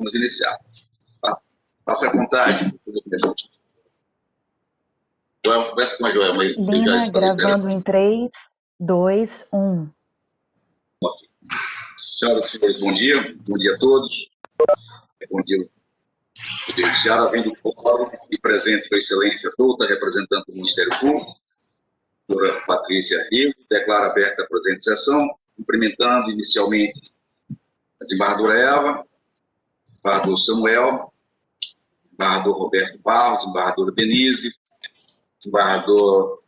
vamos iniciar. Faça a contagem. Joel, conversa com a Joel. Lina, gravando em 3, 2, 1. Ok. Senhoras e senhores, bom dia. Bom dia a todos. Bom dia. Poder Judiciário, havendo o fórum e presente Sua Excelência toda, representante do Ministério Público, doutora Patrícia Rio, declara aberta a presente sessão, cumprimentando inicialmente a desembargadora Eva, desembargador Samuel, desembargador Roberto Barros, desembargadora Denise, desembargadora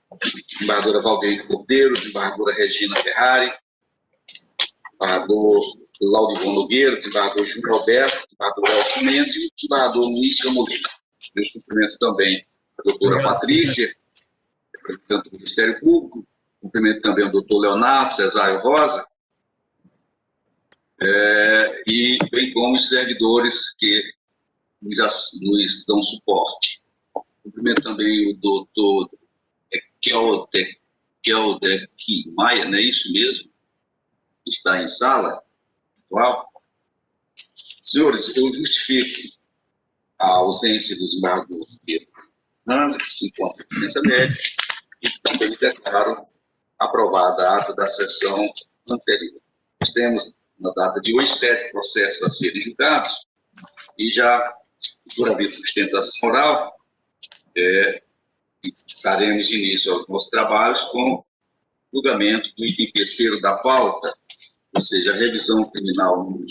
Valdeir Cordeiro, desembargadora Regina Ferrari, desembargador Laudivon Nogueira, desembargador Júlio Roberto, desembargador Elcio Mendes e o desembargador Luiz Camolino. Meus cumprimentos também a doutora Patrícia, representante do Ministério Público, cumprimento também o doutor Leonardo Cesário Rosa, e bem como os servidores que nos dão suporte. Cumprimento também o doutor Keldek Maia, não é isso mesmo? Está em sala atual. Senhores, eu justifico a ausência dos desembargadores Pedro Hansa, que se encontra em licença médica, e também declaro aprovada a ata da sessão anterior. Nós temos, na data de hoje, 7 processos a serem julgados, e já, por haver sustentação oral, daremos início aos nossos trabalhos com o julgamento do item terceiro da pauta, ou seja, a revisão criminal número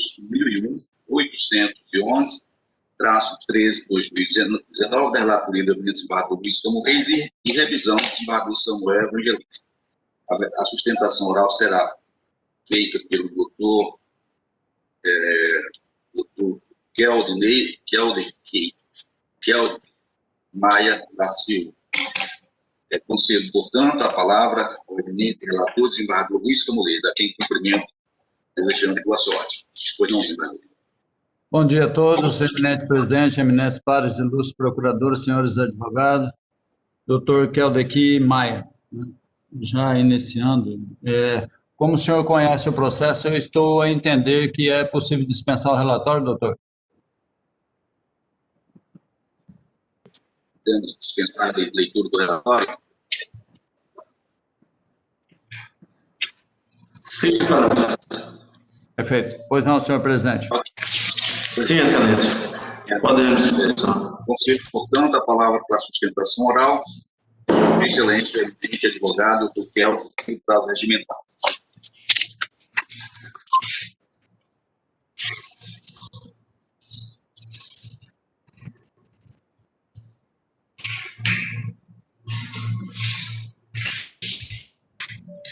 1001-811-13/2019, da relatoria do desembargador Luiz Camões e revisão do desembargador Samuel Evangelista. A sustentação oral será feita pelo doutor Keldek Maia da Silva. Concedo, portanto, a palavra ao eminente relator, desembargador Luiz Camões, a quem cumprimento, desejando boa sorte. Escolham, desembargador. Bom dia a todos, eminente presidente, eminentes pares, ilustres procuradores, senhores advogados, doutor Keldek Maia. Já iniciando, como o senhor conhece o processo, eu estou a entender que é possível dispensar o relatório, doutor? Podemos dispensar a leitura do relatório? Sim, excelência. Perfeito. Pois não, senhor presidente. Sim, excelência. Podemos dispensar. Concedo, portanto, a palavra para a sustentação oral a sua excelência, o eminente advogado, doutor Keldek, deputado regimental.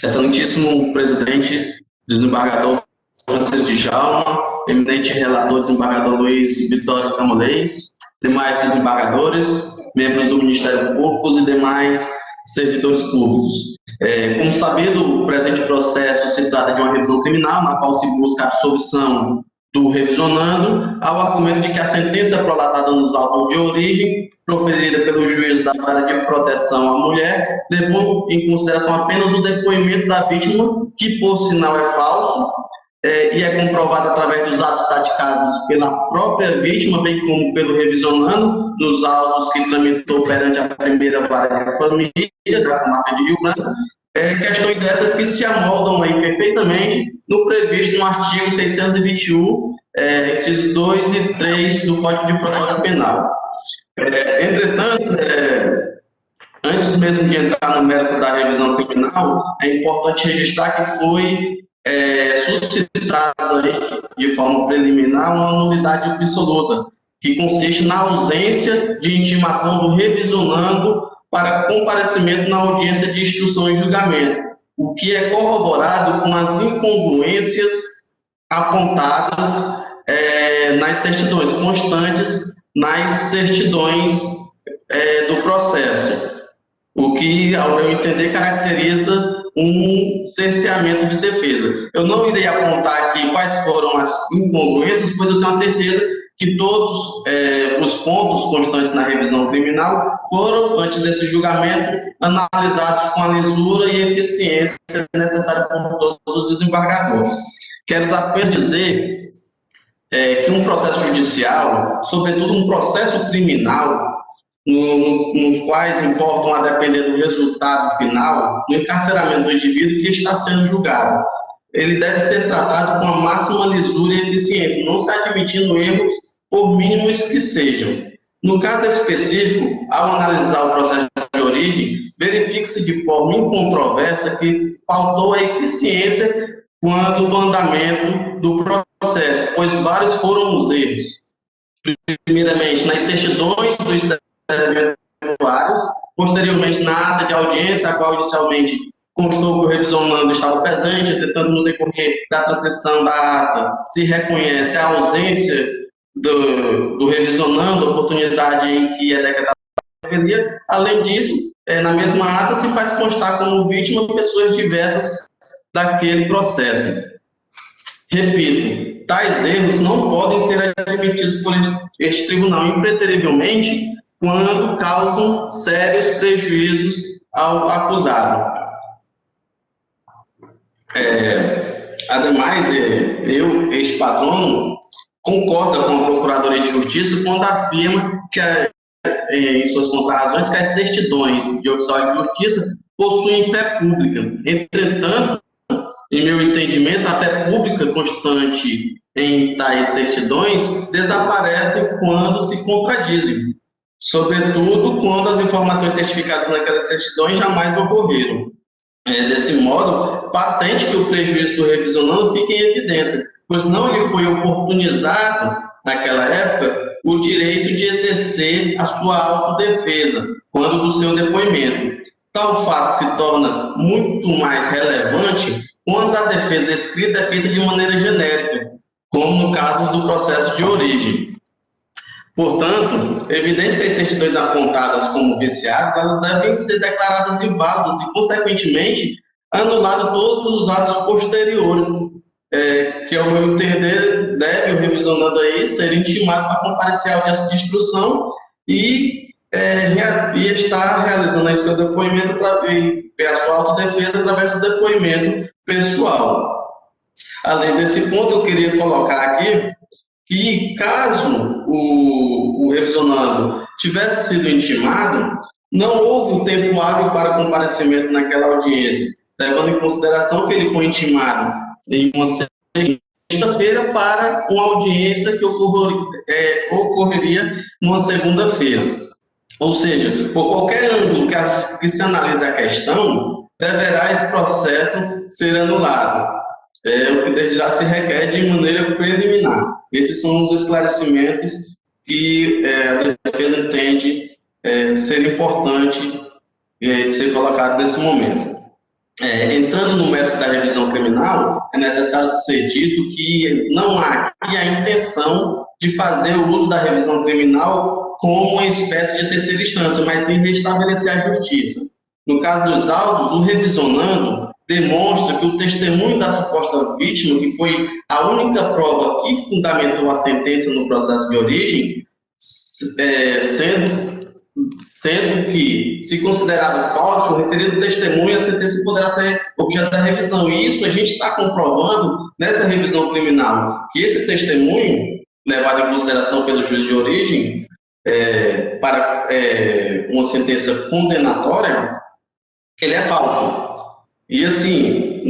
Excelentíssimo presidente, desembargador Francisco de Djalma, eminente relator, desembargador Luiz Vitório Camolês, demais desembargadores, membros do Ministério Público e demais servidores públicos. Como sabido, o presente processo se trata de uma revisão criminal, na qual se busca a absolvição do revisionando, ao argumento de que a sentença prolatada nos autos de origem, proferida pelo juiz da Vara de Proteção à Mulher, levou em consideração apenas o depoimento da vítima, que por sinal é falso, e é comprovado através dos atos praticados pela própria vítima, bem como pelo revisionando, nos autos que tramitou perante a primeira Vara de Família da comarca de Rio Branco, questões essas que se amoldam aí perfeitamente no previsto no artigo 621, incisos 2 e 3 do Código de Processo Penal. Entretanto, antes mesmo de entrar no mérito da revisão criminal, é importante registrar que foi suscitada aí, de forma preliminar, uma nulidade absoluta, que consiste na ausência de intimação do revisionando para comparecimento na audiência de instrução e julgamento, o que é corroborado com as incongruências apontadas nas certidões constantes, nas certidões do processo, o que, ao meu entender, caracteriza um cerceamento de defesa. Eu não irei apontar aqui quais foram as incongruências, pois eu tenho a certeza que todos os pontos constantes na revisão criminal foram, antes desse julgamento, analisados com a lisura e eficiência necessária por todos os desembargadores. Quero apenas dizer que um processo judicial, sobretudo um processo criminal, nos quais importam a depender do resultado final, do encarceramento do indivíduo que está sendo julgado, ele deve ser tratado com a máxima lisura e eficiência, não se admitindo erros, por mínimos que sejam. No caso específico, ao analisar o processo de origem, verifique-se de forma incontroversa que faltou a eficiência quando do andamento do processo, pois vários foram os erros. Primeiramente, nas certidões dos servidores, posteriormente na ata de audiência, a qual inicialmente constou que o revisionando estava presente, entretanto, no decorrer da transcrição da ata, se reconhece a ausência do revisionando, a oportunidade em que é decretada a revelia. Além disso, na mesma ata se faz constar como vítima pessoas diversas daquele processo. Repito, tais erros não podem ser admitidos por este tribunal, impreterivelmente, quando causam sérios prejuízos ao acusado. Ademais, eu, ex-patrono, concordo com a Procuradoria de Justiça quando afirma que, em suas contrarrazões, que as certidões de oficial de justiça possuem fé pública. Entretanto, em meu entendimento, a fé pública constante em tais certidões desaparece quando se contradizem, sobretudo quando as informações certificadas naquelas certidões jamais ocorreram. Desse modo, patente que o prejuízo do revisionando fica em evidência, pois não lhe foi oportunizado, naquela época, o direito de exercer a sua autodefesa, quando do seu depoimento. Tal fato se torna muito mais relevante quando a defesa escrita é feita de maneira genérica, como no caso do processo de origem. Portanto, é evidente que as certidões apontadas como viciadas, elas devem ser declaradas inválidas e, consequentemente, anulados todos os atos posteriores, que, ao meu entender, deve o revisionando aí ser intimado para comparecer ao audiência de instrução e estar realizando aí seu depoimento e a sua autodefesa através do depoimento pessoal. Além desse ponto, eu queria colocar aqui que, caso o revisionando tivesse sido intimado, não houve um tempo hábil para comparecimento naquela audiência, levando em consideração que ele foi intimado em uma sexta-feira para uma audiência que ocorreria numa segunda-feira. Ou seja, por qualquer ângulo que se analise a questão, deverá esse processo ser anulado. O que desde já se requer de maneira preliminar. Esses são os esclarecimentos que a defesa entende ser importante ser colocado nesse momento. Entrando no mérito da revisão criminal, é necessário ser dito que não há aqui a intenção de fazer o uso da revisão criminal como uma espécie de terceira instância, mas sim restabelecer a justiça. No caso dos autos, o revisionando demonstra que o testemunho da suposta vítima, que foi a única prova que fundamentou a sentença no processo de origem, sendo que, se considerado falso, o referido testemunho, a sentença poderá ser objeto da revisão. E isso a gente está comprovando nessa revisão criminal, que esse testemunho, levado em consideração pelo juiz de origem, para uma sentença condenatória, que ele é falso. E assim,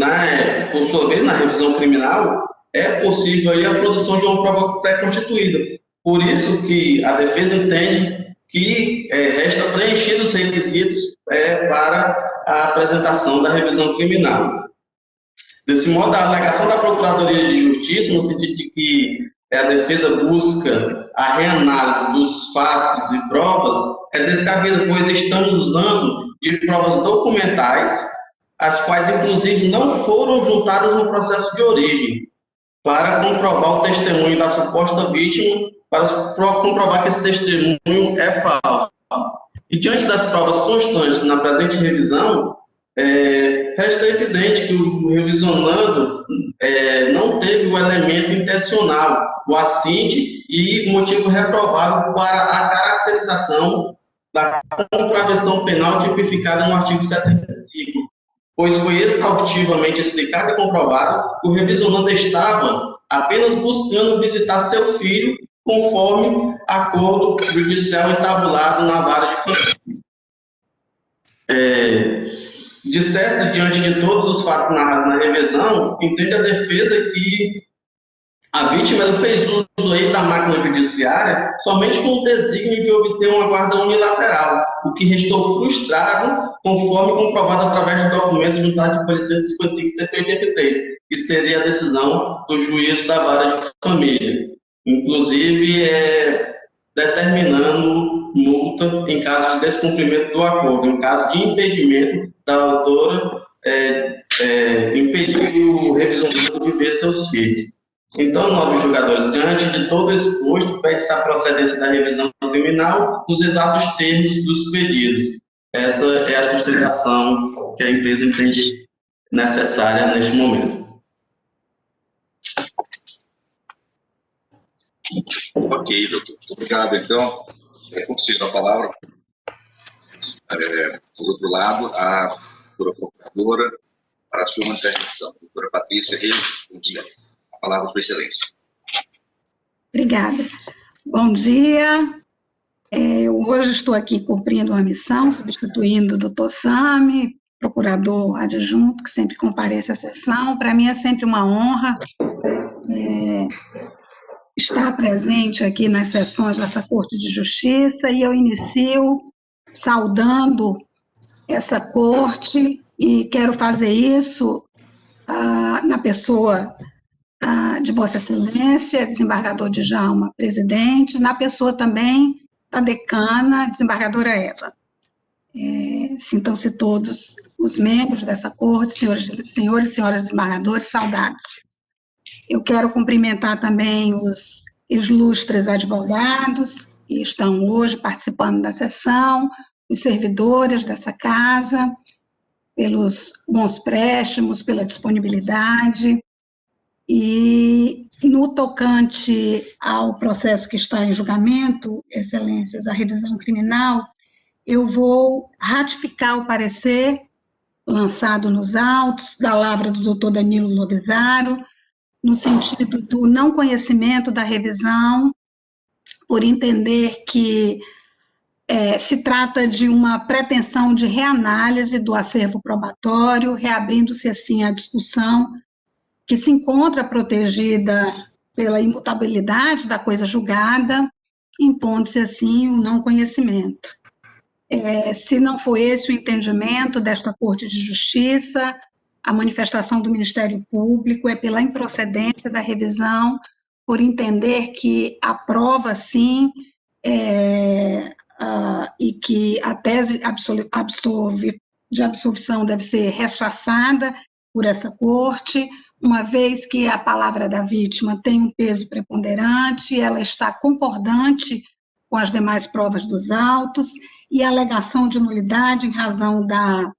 por sua vez, na revisão criminal, é possível aí a produção de uma prova pré-constituída. Por isso que a defesa entende que resta preenchidos os requisitos para a apresentação da revisão criminal. Desse modo, a alegação da Procuradoria de Justiça, no sentido de que a defesa busca a reanálise dos fatos e provas, é descabida, pois estamos usando de provas documentais, as quais, inclusive, não foram juntadas no processo de origem, para comprovar o testemunho da suposta vítima, para comprovar que esse testemunho é falso. E, diante das provas constantes na presente revisão, resta evidente que o revisionando não teve o elemento intencional, o assinte e motivo reprovável para a caracterização da contravenção penal tipificada no artigo 65. pois foi exaustivamente explicado e comprovado que o revisionando estava apenas buscando visitar seu filho conforme acordo judicial entabulado na vara de família. De certo, diante de todos os fatos narrados na revisão, entende a defesa que a vítima fez uso aí da máquina judiciária somente com o desígnio de obter uma guarda unilateral, o que restou frustrado, conforme comprovado através do documento juntado de folha 155 e 183, que seria a decisão do juiz da vara de família, inclusive determinando multa em caso de descumprimento do acordo, em caso de impedimento da autora impedir o revisionado de ver seus filhos. Então, nobres julgadores, diante de todo o exposto, pede-se a procedência da revisão criminal nos exatos termos dos pedidos. Essa é a sustentação que a empresa entende necessária neste momento. Ok, doutor. Muito obrigado, então. Concedo a palavra. Por outro lado, a doutora procuradora para a sua manifestação. Doutora Patrícia Reis, bom dia. A palavra para excelência. Obrigada. Bom dia. Eu hoje estou aqui cumprindo uma missão, substituindo o doutor Sami, procurador adjunto, que sempre comparece à sessão. Para mim é sempre uma honra estar presente aqui nas sessões dessa Corte de Justiça, e eu inicio saudando essa Corte, e quero fazer isso na pessoa de Vossa Excelência, desembargador Djalma, presidente, na pessoa também da decana, desembargadora Eva. Sintam-se todos os membros dessa Corte, senhores e senhoras desembargadores, saudados. Eu quero cumprimentar também os ilustres advogados que estão hoje participando da sessão, os servidores dessa casa, pelos bons préstimos, pela disponibilidade. E no tocante ao processo que está em julgamento, excelências, a revisão criminal, eu vou ratificar o parecer lançado nos autos da lavra do doutor Danilo Lovisaro, no sentido do não conhecimento da revisão, por entender que se trata de uma pretensão de reanálise do acervo probatório, reabrindo-se assim a discussão que se encontra protegida pela imutabilidade da coisa julgada, impondo-se assim o não conhecimento. Se não for esse o entendimento desta Corte de Justiça, a manifestação do Ministério Público é pela improcedência da revisão, por entender que a prova, sim, e que a tese de absolvição deve ser rechaçada por essa Corte, uma vez que a palavra da vítima tem um peso preponderante, ela está concordante com as demais provas dos autos, e a alegação de nulidade em razão da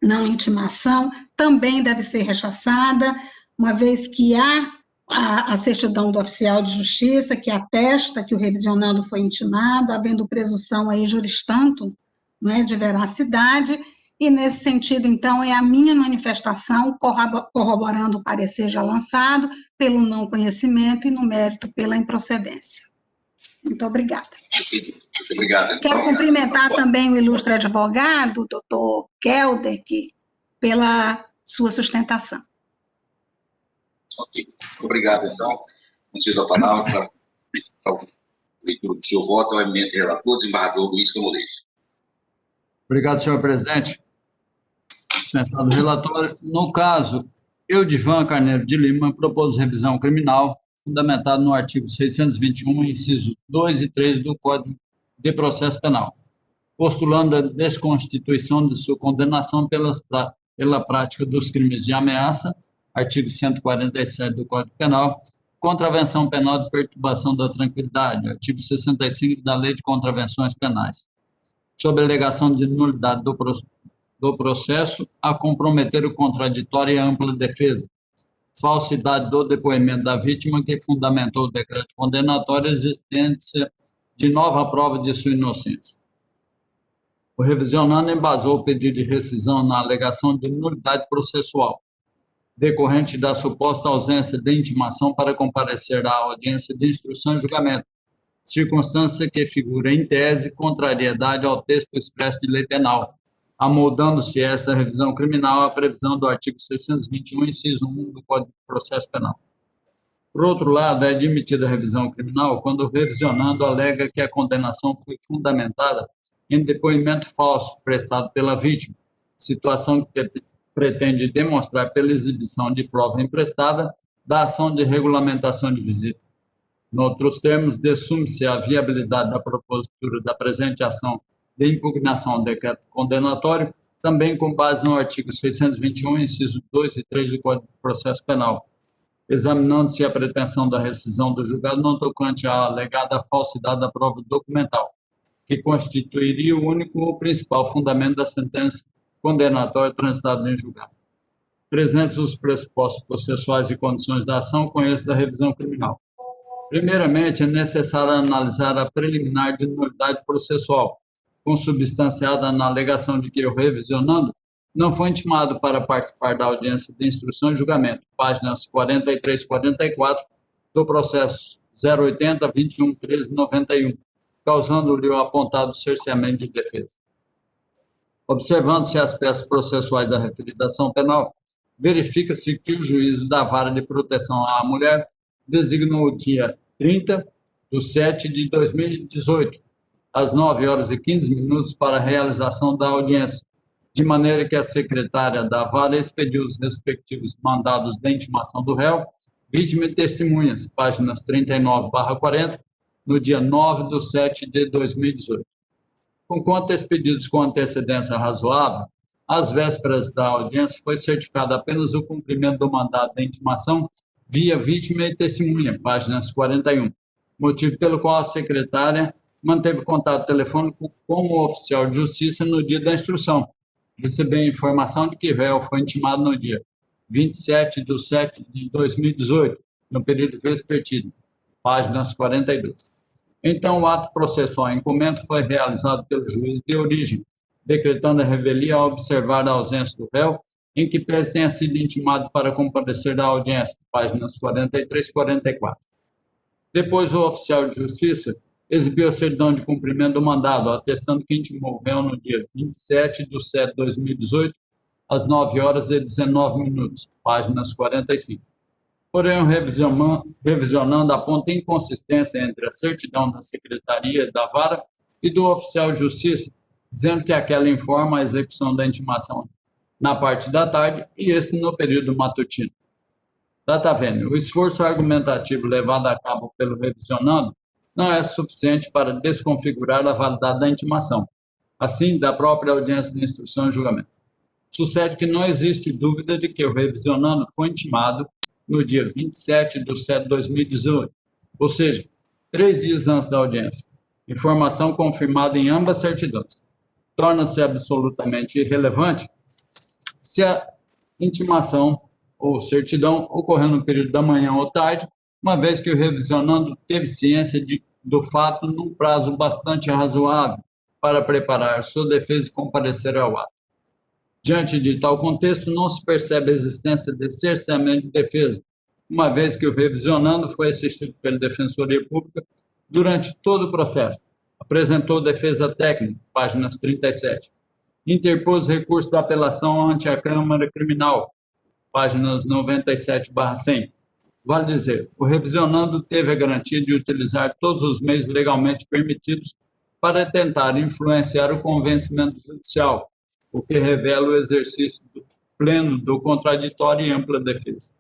não intimação também deve ser rechaçada, uma vez que há a certidão do oficial de justiça que atesta que o revisionando foi intimado, havendo presunção aí juris tanto, não é, de veracidade, e nesse sentido, então, é a minha manifestação corroborando o parecer já lançado pelo não conhecimento e no mérito pela improcedência. Muito obrigada. Muito obrigado. Quero cumprimentar também o ilustre advogado, doutor Keldek, pela sua sustentação. Ok. Obrigado, então. Concedo a palavra para a leitura do seu voto ao eminente relator, desembargador Luiz Camolês. Obrigado, senhor presidente. Dispensado o relatório. No caso, Eudivan Carneiro de Lima propôs revisão criminal fundamentado no artigo 621, incisos 2 e 3 do Código de Processo Penal, postulando a desconstituição de sua condenação pela prática dos crimes de ameaça, artigo 147 do Código Penal, contravenção penal de perturbação da tranquilidade, artigo 65 da Lei de Contravenções Penais, sob a alegação de nulidade do processo, a comprometer o contraditório e a ampla defesa, falsidade do depoimento da vítima que fundamentou o decreto condenatório, existência de nova prova de sua inocência. O revisionando embasou o pedido de rescisão na alegação de nulidade processual, decorrente da suposta ausência de intimação para comparecer à audiência de instrução e julgamento, circunstância que figura em tese contrariedade ao texto expresso de lei penal, amoldando-se esta revisão criminal à previsão do artigo 621, inciso 1 do Código de Processo Penal. Por outro lado, é admitida a revisão criminal quando o revisionando alega que a condenação foi fundamentada em depoimento falso prestado pela vítima, situação que pretende demonstrar pela exibição de prova emprestada da ação de regulamentação de visita. Noutros termos, dessume-se a viabilidade da propositura da presente ação de impugnação ao decreto condenatório, também com base no artigo 621, incisos 2 e 3 do Código de Processo Penal, examinando-se a pretensão da rescisão do julgado não tocante à alegada falsidade da prova documental, que constituiria o único ou principal fundamento da sentença condenatória transitada em julgado. Presentes os pressupostos processuais e condições da ação, conheço da revisão criminal. Primeiramente, é necessário analisar a preliminar de nulidade processual, consubstanciada na alegação de que o revisionando não foi intimado para participar da audiência de instrução e julgamento, páginas 43 e 44 do processo 080-21-13-91, causando-lhe o apontado cerceamento de defesa. Observando-se as peças processuais da referida ação penal, verifica-se que o juízo da Vara de Proteção à Mulher designou o dia 30/7/2018, às 9h15 para a realização da audiência, de maneira que a secretária da Vara expediu os respectivos mandados de intimação do réu, vítima e testemunhas, páginas 39/40, no dia 9/7/2018. Conquanto expedidos com antecedência razoável, às vésperas da audiência foi certificado apenas o cumprimento do mandado de intimação via vítima e testemunha, páginas 41, motivo pelo qual a secretária manteve contato telefônico com o oficial de justiça no dia da instrução, recebeu a informação de que o réu foi intimado no dia 27/7/2018, no período vespertino, páginas 42. Então, o ato processual em comento foi realizado pelo juiz de origem, decretando a revelia ao observar a ausência do réu, em que pese tenha sido intimado para comparecer à audiência, páginas 43 e 44. Depois, o oficial de justiça exibiu a certidão de cumprimento do mandado, atestando que intimou o réu no dia 27/7/2018, às 9h19, páginas 45. Porém, o revisionando aponta inconsistência entre a certidão da Secretaria da Vara e do oficial de justiça, dizendo que aquela informa a execução da intimação na parte da tarde e este no período matutino. Data vênia, o esforço argumentativo levado a cabo pelo revisionando não é suficiente para desconfigurar a validade da intimação, assim da própria audiência de instrução e julgamento. Sucede que não existe dúvida de que o revisionando foi intimado no dia 27/7/2018, ou seja, 3 dias antes da audiência. Informação confirmada em ambas certidões. Torna-se absolutamente irrelevante se a intimação ou certidão ocorreu no período da manhã ou tarde, uma vez que o revisionando teve ciência do fato num prazo bastante razoável para preparar sua defesa e comparecer ao ato. Diante de tal contexto, não se percebe a existência de cerceamento de defesa, uma vez que o revisionando foi assistido pela Defensoria Pública durante todo o processo. Apresentou defesa técnica, páginas 37. Interpôs recurso da apelação ante a Câmara Criminal, páginas 97/100. Vale dizer, o revisionando teve a garantia de utilizar todos os meios legalmente permitidos para tentar influenciar o convencimento judicial, o que revela o exercício pleno do contraditório e ampla defesa.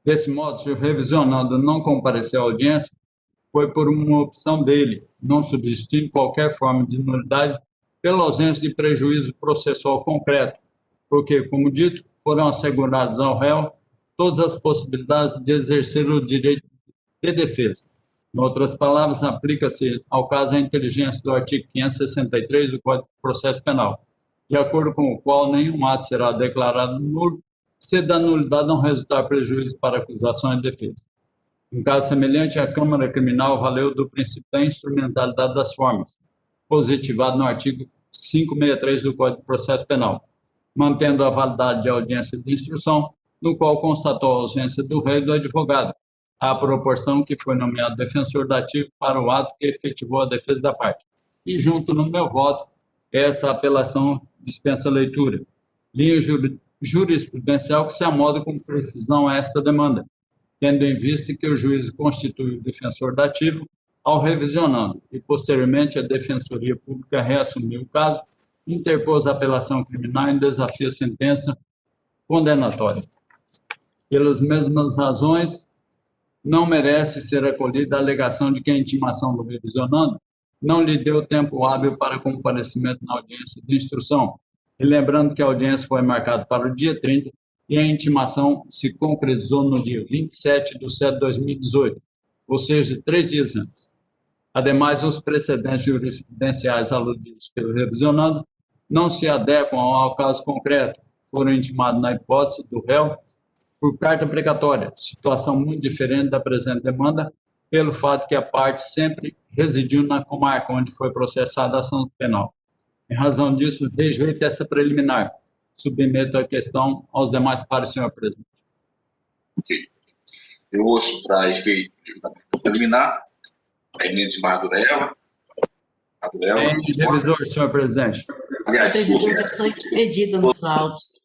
Desse modo, se o revisionando não compareceu à audiência, foi por uma opção dele, não subsistindo qualquer forma de nulidade pela ausência de prejuízo processual concreto, porque, como dito, foram asseguradas ao réu todas as possibilidades de exercer o direito de defesa. Em outras palavras, aplica-se ao caso a inteligência do artigo 563 do Código de Processo Penal, de acordo com o qual nenhum ato será declarado nulo se da nulidade não resultar prejuízo para acusação e defesa. Em caso semelhante, a Câmara Criminal valeu do princípio da instrumentalidade das formas, positivado no artigo 563 do Código de Processo Penal, mantendo a validade de audiência de instrução, no qual constatou a ausência do réu e do advogado, à proporção que foi nomeado defensor dativo para o ato que efetivou a defesa da parte. E junto no meu voto, essa apelação dispensa leitura. Linha jurisprudencial que se amoda com precisão a esta demanda, tendo em vista que o juízo constitui o defensor dativo ao revisionando e, posteriormente, a Defensoria Pública reassumiu o caso, interpôs a apelação criminal em desafio à sentença condenatória. Pelas mesmas razões, não merece ser acolhida a alegação de que a intimação do revisionando não lhe deu tempo hábil para comparecimento na audiência de instrução, e lembrando que a audiência foi marcada para o dia 30 e a intimação se concretizou no dia 27/7/2018, ou seja, 3 dias antes. Ademais, os precedentes jurisprudenciais aludidos pelo revisionando não se adequam ao caso concreto, foram intimados na hipótese do réu por carta precatória, situação muito diferente da presente demanda, pelo fato que a parte sempre residiu na comarca onde foi processada a ação penal. Em razão disso, rejeito essa preliminar. Submeto a questão aos demais pares, senhor presidente. Ok. Eu ouço para efeito de julgamento preliminar a eminente desembargadora Eva. Revisor, senhor presidente. Aliás, desculpe. Perdido nos autos.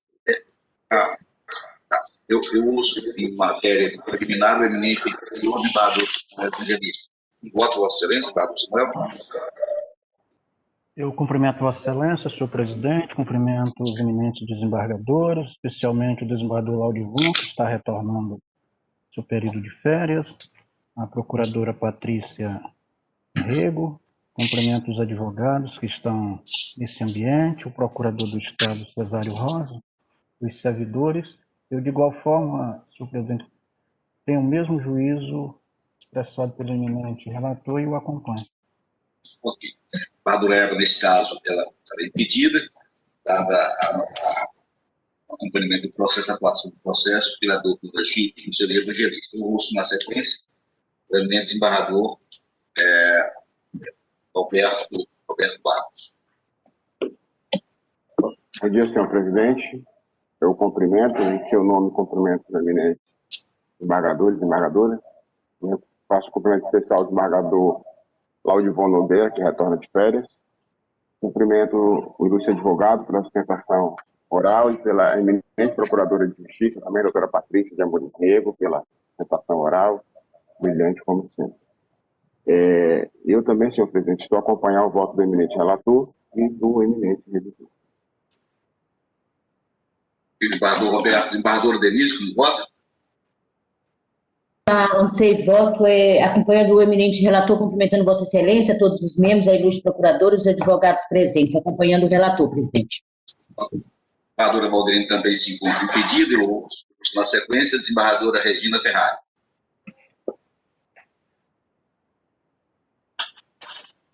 Eu ouço em matéria preliminar o eminente desembargador Angelista. Voto, Vossa Excelência, desembargador Samuel. Eu cumprimento Vossa Excelência, senhor presidente, cumprimento os eminentes desembargadores, especialmente o desembargador Laudivon, que está retornando seu período de férias, a procuradora Patrícia Rego, cumprimento os advogados que estão nesse ambiente, o procurador do Estado, Cesário Rosa, os servidores. Eu, de igual forma, senhor presidente, tenho o mesmo juízo expressado pelo eminente relator e o acompanho. Ok. A desembargadora Eva, nesse caso, ela será impedida, dada o acompanhamento do processo, a atuação do processo, pela doutora Gil Conselheiro Evangelista. Eu ouço na sequência o eminente desembargador Roberto Barros. Bom dia, senhor presidente. Eu cumprimento, em seu nome, cumprimento os eminentes desembargadores e desembargadoras. Eu faço um cumprimento especial ao desembargador Laudivon Nogueira, que retorna de férias. Cumprimento o ilustre advogado pela sustentação oral e pela eminente procuradora de justiça, também a doutora Patrícia de Amorim Rego, pela sustentação oral, brilhante como sempre. Eu também, senhor presidente, estou a acompanhar o voto do eminente relator e do eminente revisor. Desembargador Roberto, desembargadora Denise, como vota? Lancei voto, acompanhando o eminente relator, cumprimentando Vossa Excelência, todos os membros, a ilustre procuradora e os advogados presentes, acompanhando o relator, presidente. A desembargadora Valdirene também se encontra impedida. Eu ouço na sequência a desembargadora Regina Ferrari.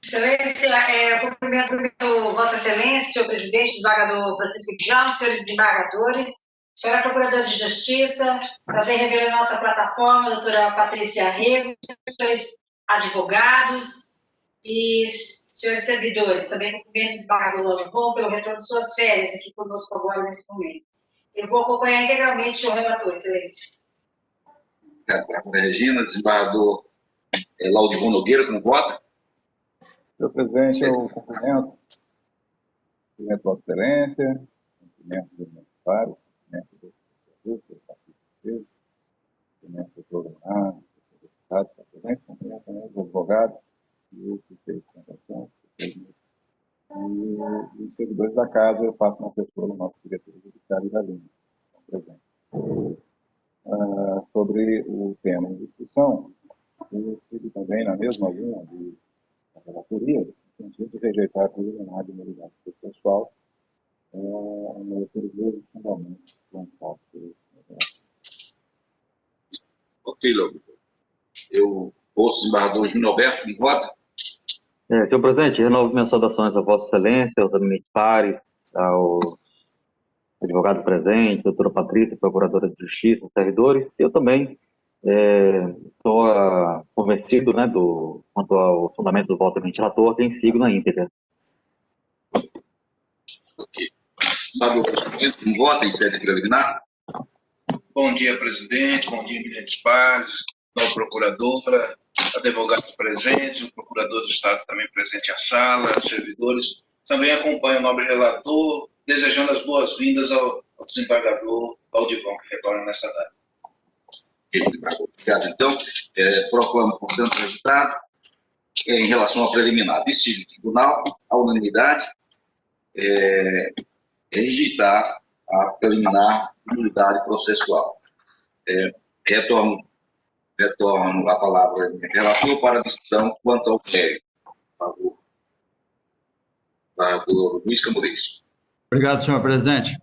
Excelência, cumprimento Vossa Excelência, senhor presidente, desembargador Francisco Djalma, senhores desembargadores, senhora procuradora de justiça, prazer em rever a nossa plataforma, doutora Patrícia Rego, senhores advogados e senhores servidores, também cumprimento o desembargador Laudivon pelo retorno de suas férias aqui conosco agora nesse momento. Eu vou acompanhar integralmente o senhor relator, Excelência. Desembargadora Regina, desembargador Laudivon Nogueira, como vota? Senhor presidente, eu cumprimento Vossa Excelência, cumprimento dos necessários, cumprimento do professor, cumprimento do doutor Leonardo, do Estado, cumprimento também dos advogados e os prefeitos de Contação, e os servidores da casa. Eu faço uma pessoa do nosso diretor judiciário da linha, presente. Sobre o tema de discussão, eu sigo também na mesma linha da relatoria, no sentido de rejeitar a preliminar de imunidade processual, pelos mesmos fundamentos lançados pelo Ok, Laudivon. Eu ouço o desembargador Júnior Alberto, como vota? Senhor presidente, renovo minhas saudações a Vossa Excelência, aos eminentes pares, ao advogado presente, doutora Patrícia, procuradora de justiça, os servidores. Eu também estou convencido, né, quanto ao fundamento do voto do eminente relator, quem sigo na íntegra. Ok. Pablo, como vota em sede preliminar? Bom dia, presidente. Bom dia, eminentes pares, nova procuradora, advogados presentes, o procurador do Estado também presente à sala, servidores. Também acompanho o nobre relator, desejando as boas-vindas ao desembargador Aldivon, que retorna nessa data. Obrigado. Então, proclamo, portanto, o resultado em relação ao preliminar. Decide o tribunal, a unanimidade, rejeitar a preliminar de unidade processual. Retorno a palavra ao relator para a decisão quanto ao mérito. Por favor. Do Luiz Camões. Obrigado, senhor presidente.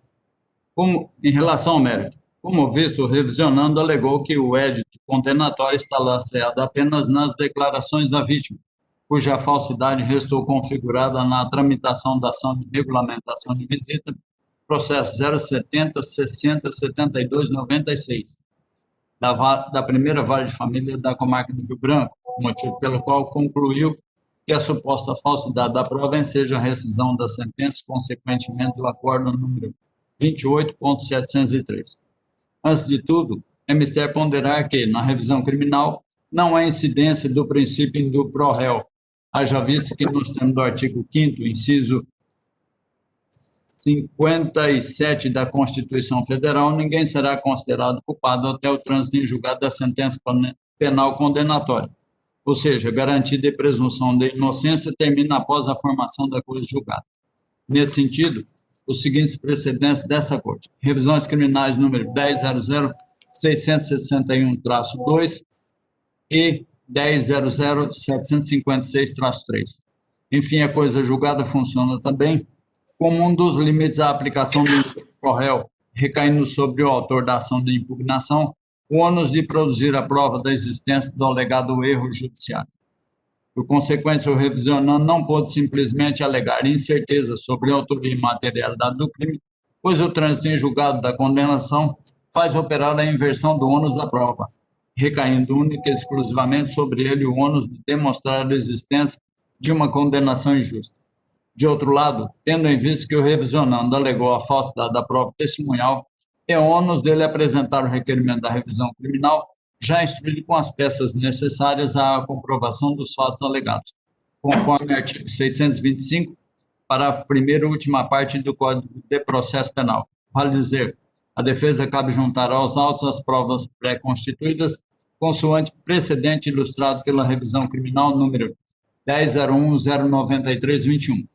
Em relação ao mérito, como visto, o revisionando alegou que o édito condenatório está lastreado apenas nas declarações da vítima, cuja falsidade restou configurada na tramitação da ação de regulamentação de visita, processo 070 60 72 96, da primeira vara de família da comarca do Rio Branco, motivo pelo qual concluiu que a suposta falsidade da prova enseja a rescisão da sentença, consequentemente do acordo número 28.703. Antes de tudo, é mister ponderar que, na revisão criminal, não há incidência do princípio do pró-réu, haja visto que, nos termos do artigo 5º, inciso 57 da Constituição Federal, ninguém será considerado culpado até o trânsito em julgado da sentença penal condenatória. Ou seja, garantida a presunção de inocência termina após a formação da coisa julgada. Nesse sentido, os seguintes precedentes dessa Corte: revisões criminais número 10.00.661-2 e 10.00.756-3. Enfim, a coisa julgada funciona também como um dos limites à aplicação do pró-réu, recaindo sobre o autor da ação de impugnação o ônus de produzir a prova da existência do alegado erro judiciário. Por consequência, o revisionando não pôde simplesmente alegar incerteza sobre a autoria e materialidade do crime, pois o trânsito em julgado da condenação faz operar a inversão do ônus da prova, recaindo única e exclusivamente sobre ele o ônus de demonstrar a existência de uma condenação injusta. De outro lado, tendo em vista que o revisionando alegou a falsidade da prova testemunhal, é ônus dele apresentar o requerimento da revisão criminal, já instruído com as peças necessárias à comprovação dos fatos alegados, conforme o artigo 625, para a primeira e última parte do Código de Processo Penal. Vale dizer, a defesa cabe juntar aos autos as provas pré-constituídas, consoante precedente ilustrado pela revisão criminal número 10.01.093.21.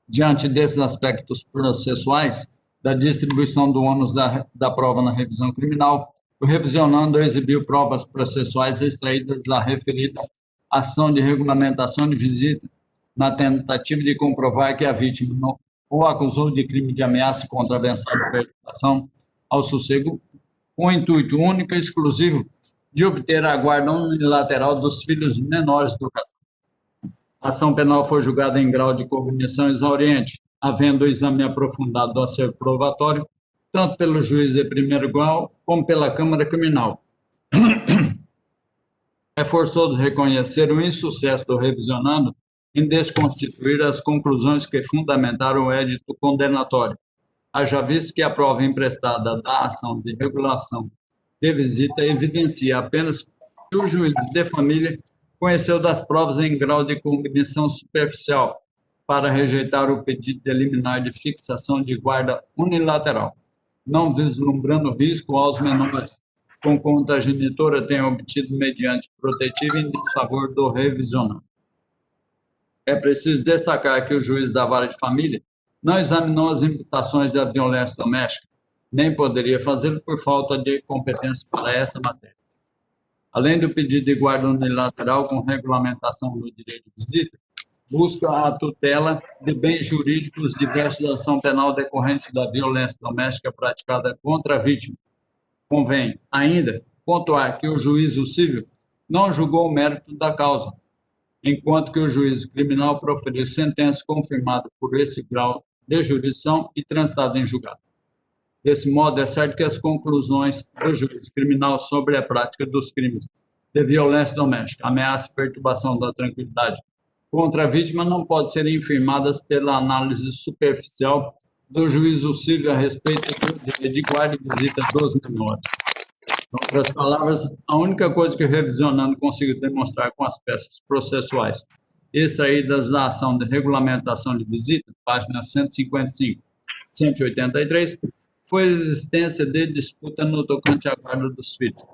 Diante desses aspectos processuais, da distribuição do ônus da prova na revisão criminal, o revisionando exibiu provas processuais extraídas da referida ação de regulamentação de visita, na tentativa de comprovar que a vítima não ou acusou de crime de ameaça contra a avançada perturbação ao sossego, com o intuito único e exclusivo de obter a guarda unilateral dos filhos menores do casal. A ação penal foi julgada em grau de cognição exauriente, havendo o exame aprofundado do acervo probatório, tanto pelo juiz de primeiro grau como pela Câmara Criminal. É forçoso reconhecer o insucesso do revisionando em desconstituir as conclusões que fundamentaram o édito condenatório, haja visto que a prova emprestada da ação de regulação de visita evidencia apenas que o juiz de família conheceu das provas em grau de cognição superficial para rejeitar o pedido de liminar de fixação de guarda unilateral, não vislumbrando risco aos menores, conquanto a genitora tenha obtido mediante protetiva em desfavor do revisionando. É preciso destacar que o juiz da vara de família não examinou as imputações da violência doméstica, nem poderia fazê-lo por falta de competência para essa matéria. Além do pedido de guarda unilateral com regulamentação do direito de visita, busca a tutela de bens jurídicos diversos da ação penal decorrente da violência doméstica praticada contra a vítima. Convém, ainda, pontuar que o juízo civil não julgou o mérito da causa, enquanto que o juízo criminal proferiu sentença confirmada por esse grau de jurisdição e transitada em julgado. Desse modo, é certo que as conclusões do juízo criminal sobre a prática dos crimes de violência doméstica, ameaça e perturbação da tranquilidade contra a vítima não podem ser infirmadas pela análise superficial do juízo civil a respeito de guarda e visita dos menores. Em outras palavras, a única coisa que o revisionando conseguiu demonstrar com as peças processuais extraídas da ação de regulamentação de visita, página 155, 183, foi a existência de disputa no tocante à guarda dos filhos.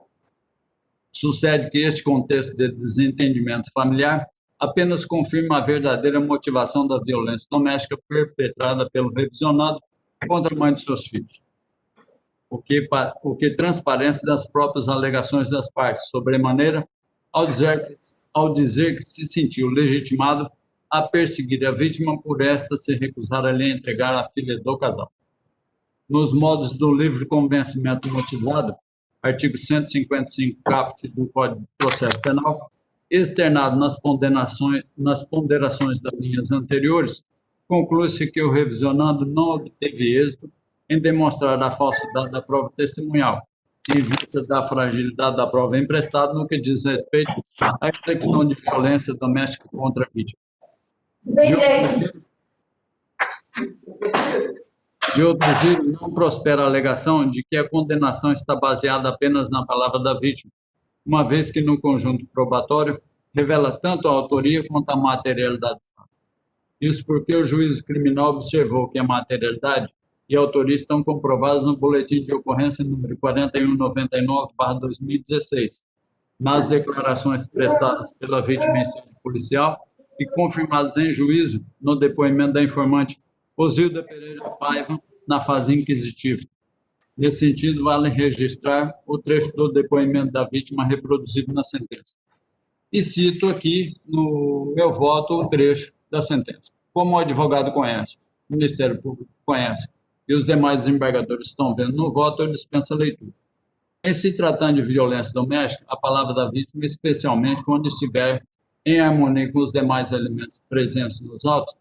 Sucede que este contexto de desentendimento familiar apenas confirma a verdadeira motivação da violência doméstica perpetrada pelo revisionado contra a mãe de seus filhos, o que transparece das próprias alegações das partes, sobremaneira, ao dizer que se sentiu legitimado a perseguir a vítima por esta se recusar a lhe entregar a filha do casal. Nos modos do livre convencimento motivado, artigo 155, caput do Código de Processo Penal, externado nas ponderações das linhas anteriores, conclui-se que o revisionando não obteve êxito em demonstrar a falsidade da prova testemunhal, em vista da fragilidade da prova emprestada no que diz respeito à execução de violência doméstica contra a vítima. De outro giro, não prospera a alegação de que a condenação está baseada apenas na palavra da vítima, uma vez que no conjunto probatório revela tanto a autoria quanto a materialidade do fato. Isso porque o juízo criminal observou que a materialidade e a autoria estão comprovadas no boletim de ocorrência número 4199/2016, nas declarações prestadas pela vítima em sede policial e confirmadas em juízo no depoimento da informante Osilda Pereira Paiva, na fase inquisitiva. Nesse sentido, vale registrar o trecho do depoimento da vítima reproduzido na sentença. E cito aqui, no meu voto, o trecho da sentença. Como o advogado conhece, o Ministério Público conhece, e os demais desembargadores estão vendo no voto, eu dispenso a leitura. Em se tratando de violência doméstica, a palavra da vítima, especialmente quando estiver em harmonia com os demais elementos presentes nos autos,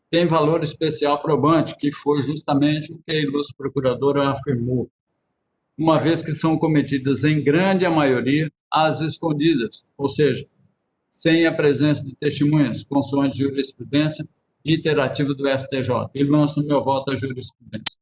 tem valor especial probante, que foi justamente o que a ilustre procuradora afirmou, uma vez que são cometidas em grande maioria às escondidas, ou seja, sem a presença de testemunhas, consoante jurisprudência interativa do STJ. E lanço meu voto à jurisprudência.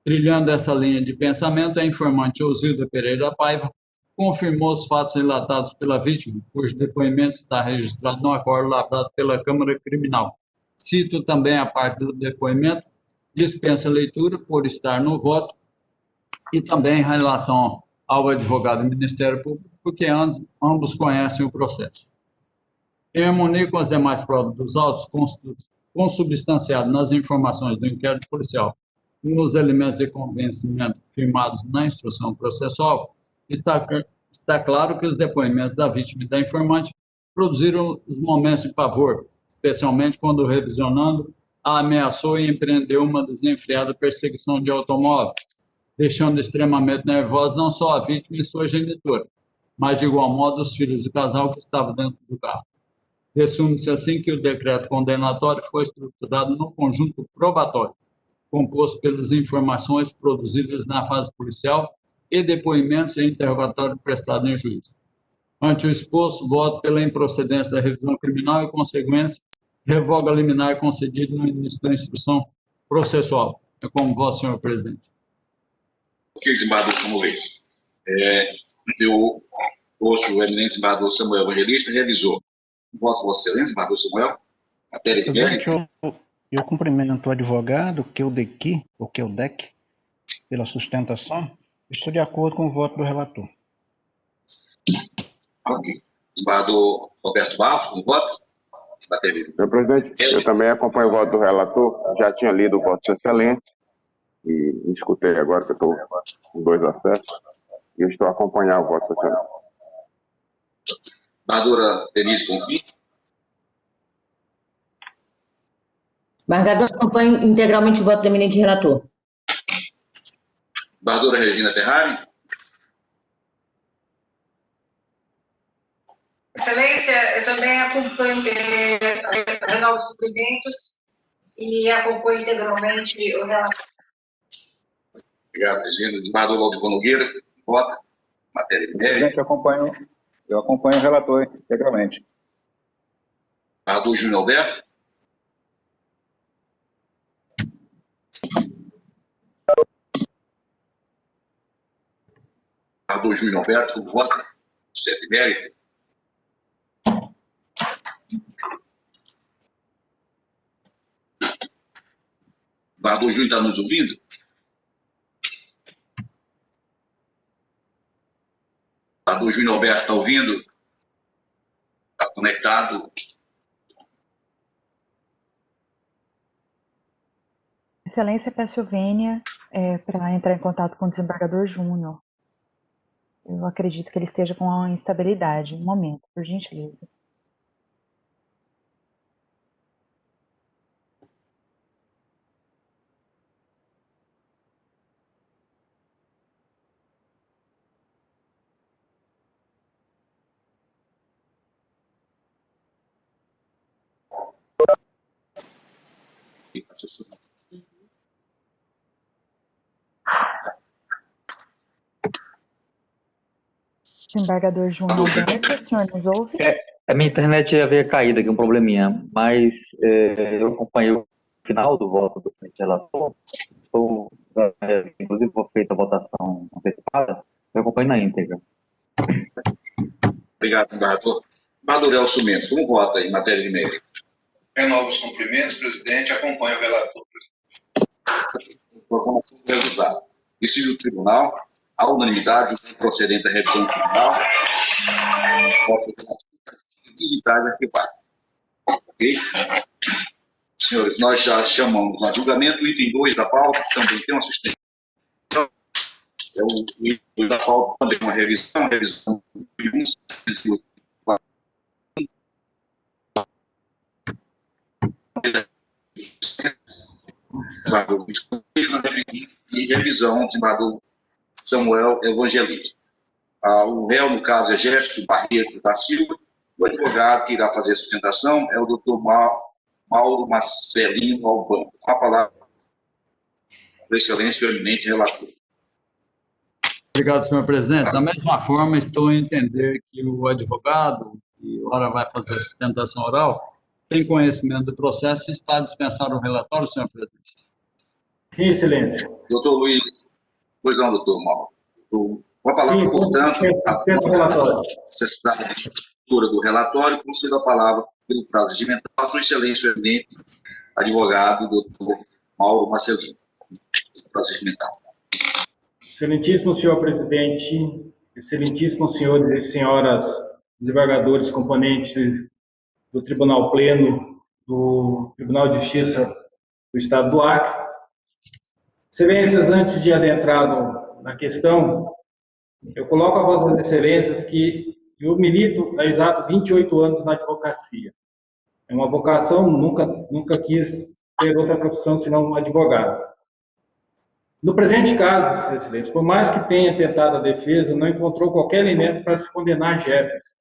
Trilhando essa linha de pensamento, a informante Osilda Pereira Paiva confirmou os fatos relatados pela vítima, cujo depoimento está registrado no acordo lavrado pela Câmara Criminal. Cito também a parte do depoimento, dispensa a leitura por estar no voto, e também em relação ao advogado do Ministério Público, porque ambos conhecem o processo. Em harmonia com as demais provas dos autos, consubstanciado nas informações do inquérito policial e nos elementos de convencimento firmados na instrução processual, está claro que os depoimentos da vítima e da informante produziram os momentos de pavor, especialmente quando o revisionando a ameaçou e empreendeu uma desenfreada perseguição de automóvel, deixando extremamente nervosa não só a vítima e sua genitora, mas de igual modo os filhos do casal que estavam dentro do carro. Resume-se assim que o decreto condenatório foi estruturado no conjunto probatório, composto pelas informações produzidas na fase policial e depoimentos e interrogatório prestado em juízo. Ante o exposto, voto pela improcedência da revisão criminal e, consequência, revoga a liminar concedida no início da instrução processual. É como voto, senhor presidente. Ok, desembargador Camolês. Eu ouço o eminente desembargador Samuel Evangelista, revisou. Voto, Vossa Excelência, desembargador Samuel. Matéria de mérito. Eu cumprimento o advogado Keldeki, ou Keldek, pela sustentação. Estou de acordo com o voto do relator. Ok. Desembargador Roberto Barros, um voto? Senhor presidente, eu também acompanho o voto do relator, já tinha lido o voto de excelência e escutei agora que eu estou com 2 acessos e eu estou a acompanhar o voto da senhora. Desembargadora Denise Confim. Desembargador, acompanho integralmente o voto do eminente relator. Desembargadora Regina Ferrari. Excelência, eu também acompanho, renovo os cumprimentos e acompanho integralmente o relator. Obrigado, Regina. Desembargador Valdir Nogueira, vota. Matéria de mérito. Presidente, eu acompanho o relator integralmente. Desembargador Júnior Alberto. Desembargador Júnior Alberto, como vota? Certo e mérito. Desembargador Júnior está nos ouvindo? Desembargador Júnior Alberto está ouvindo? Está conectado? Excelência, peço o vênia para entrar em contato com o desembargador Júnior. Eu acredito que ele esteja com uma instabilidade. Um momento, por gentileza. Desembargador Júnior Alberto, o senhor nos ouve? A minha internet havia caído aqui, um probleminha, mas eu acompanhei o final do voto do presidente relator, inclusive foi feita a votação antecipada, eu acompanho na íntegra. Obrigado, desembargador. Desembargador Elcio Mendes, como vota em matéria de mérito? Renovo os cumprimentos, presidente, acompanho o relator. Proclamação do resultado. Decidido o tribunal, à unanimidade, o procedente da revisão tribunal, digitais arquivados. Ok? Senhores, nós já chamamos a julgamento o item 2 da pauta, que também tem uma sustentação. O item 2 da pauta também uma revisão e revisão do desembargador Samuel Evangelista. O réu, no caso, é Gerson Barreto da Silva. O advogado que irá fazer a sustentação é o doutor Mauro Marcelino Albano. Com a palavra da excelência e o eminente relator. Obrigado, senhor presidente. Da mesma forma, estou a entender que o advogado, que agora vai fazer a sustentação oral, tem conhecimento do processo e está a dispensar o relatório, senhor presidente. Sim, excelência. Doutor Luiz, pois não, doutor Mauro. Com a palavra, portanto, a necessidade de leitura do relatório, concedo a palavra pelo prazo regimental à sua excelência, o eminente advogado, doutor Mauro Marcelino. Prazo regimental. Excelentíssimo senhor presidente, excelentíssimos senhores e senhoras desembargadores componentes do Tribunal Pleno do Tribunal de Justiça do Estado do Acre. Excelências, antes de adentrar na questão, eu coloco a vossas excelências que eu milito há exato 28 anos na advocacia. É uma vocação, nunca quis ter outra profissão senão um advogado. No presente caso, excelência, por mais que tenha tentado a defesa, não encontrou qualquer elemento para se condenar Jefferson.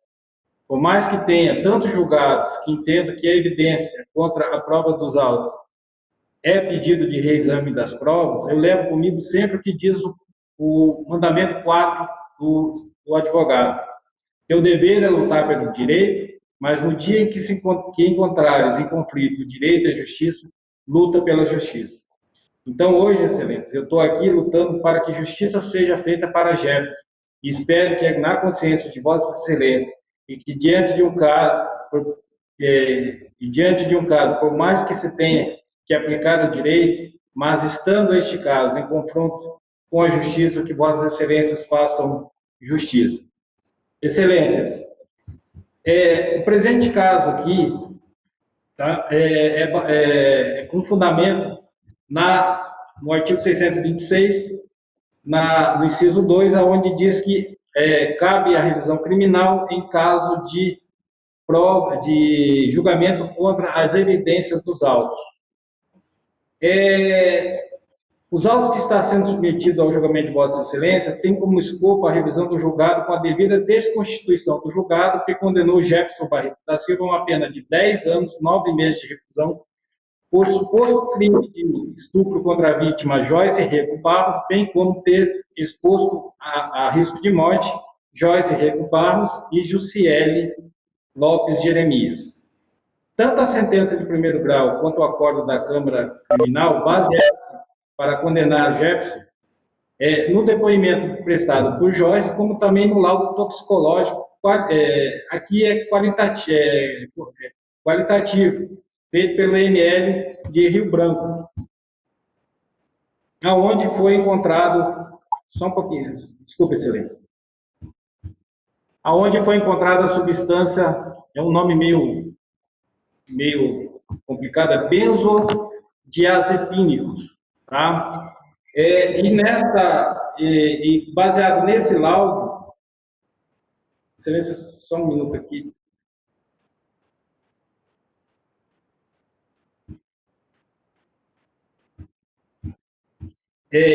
Por mais que tenha tantos julgados que entendam que a evidência contra a prova dos autos é pedido de reexame das provas, eu levo comigo sempre o que diz o mandamento 4 do advogado. Que o dever é lutar pelo direito, mas no dia em que encontrares em conflito o direito e a justiça, luta pela justiça. Então, hoje, excelência, eu estou aqui lutando para que justiça seja feita para Jefferson. E espero que, na consciência de vossa excelência, e que diante de um caso, por mais que se tenha que aplicar o direito, mas estando este caso em confronto com a justiça, que vossas excelências façam justiça. Excelências, o presente caso aqui tá, com fundamento no artigo 626, no inciso 2, onde diz que cabe a revisão criminal em caso de prova, de julgamento contra as evidências dos autos. Os autos que está sendo submetidos ao julgamento de Vossa Excelência têm como escopo a revisão do julgado com a devida desconstituição do julgado que condenou Jefferson Barreto da Silva a uma pena de 10 anos, 9 meses de reclusão por suposto crime de estupro contra a vítima Joyce Rego Barros, bem como ter exposto a risco de morte Joyce Rego Barros e Jussiele Lopes Jeremias. Tanto a sentença de primeiro grau quanto o acordo da Câmara Criminal basearam-se para condenar Jefferson no depoimento prestado por Joyce, como também no laudo toxicológico, aqui é qualitativo, feito pelo IML de Rio Branco, aonde foi encontrado, só um pouquinho, desculpa, excelência, aonde foi encontrada a substância, é um nome meio complicado, é benzodiazepínicos, tá? E baseado nesse laudo, excelência, só um minuto aqui.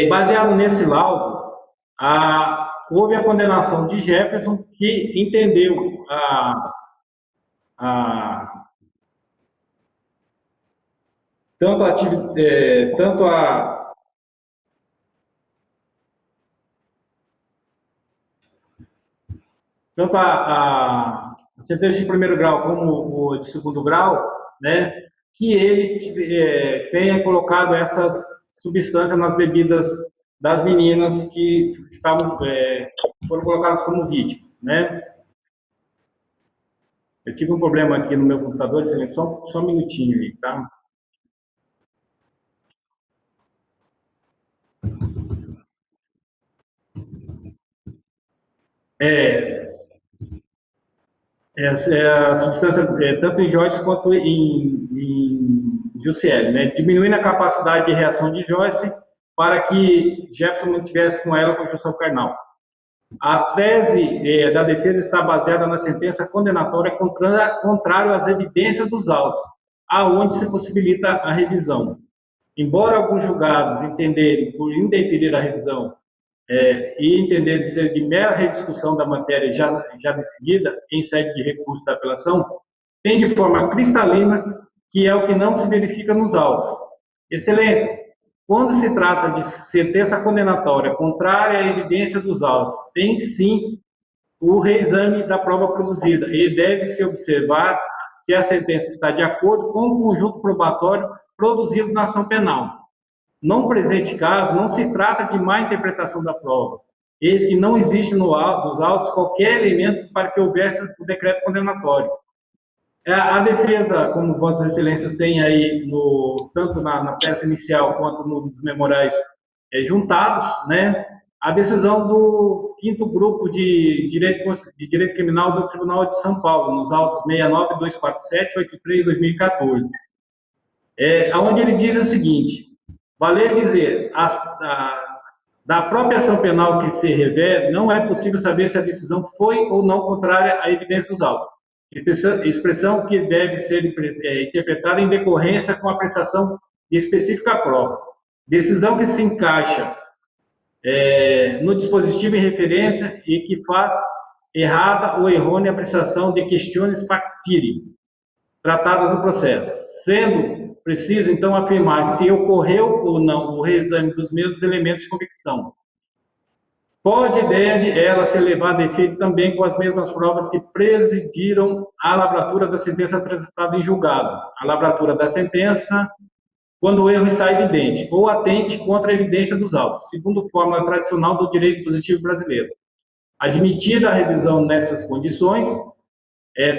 Baseado nesse laudo, houve a condenação de Jefferson, que entendeu tanto a sentença de primeiro grau como o de segundo grau, né, que ele tenha colocado essas substâncias nas bebidas das meninas que foram colocadas como vítimas, né? Eu tive um problema aqui no meu computador, só um minutinho aí, tá? A substância, tanto em Joyce quanto em Jussiele, né? Diminuindo a capacidade de reação de Joyce para que Jefferson mantivesse com ela conjunção carnal. A tese da defesa está baseada na sentença condenatória contrária às evidências dos autos, aonde se possibilita a revisão. Embora alguns julgados entenderem por indeferir a revisão e entenderem ser de mera rediscussão da matéria já decidida em sede de recurso da apelação, tem de forma cristalina que é o que não se verifica nos autos. Excelência, quando se trata de sentença condenatória contrária à evidência dos autos, tem sim o reexame da prova produzida e deve-se observar se a sentença está de acordo com o conjunto probatório produzido na ação penal. No presente caso, não se trata de má interpretação da prova, eis que não existe nos autos qualquer elemento para que houvesse o decreto condenatório. A defesa, como Vossas Excelências têm aí, tanto na peça inicial quanto nos memoriais juntados, né, a decisão do 5º Grupo de Direito Criminal do Tribunal de São Paulo, nos autos 69, 247, 83, 2014, onde ele diz o seguinte: valer dizer, da própria ação penal que se revela, não é possível saber se a decisão foi ou não contrária à evidência dos autos. Expressão que deve ser interpretada em decorrência com a prestação de específica prova. Decisão que se encaixa no dispositivo em referência e que faz errada ou errônea a prestação de questiones factiri tratadas no processo, sendo preciso, então, afirmar se ocorreu ou não o reexame dos mesmos elementos de convicção. Pode e deve ela ser levada a efeito também com as mesmas provas que presidiram a lavratura da sentença transitada em julgado, a lavratura da sentença quando o erro está evidente, ou atente contra a evidência dos autos, segundo fórmula tradicional do direito positivo brasileiro. Admitida a revisão nessas condições,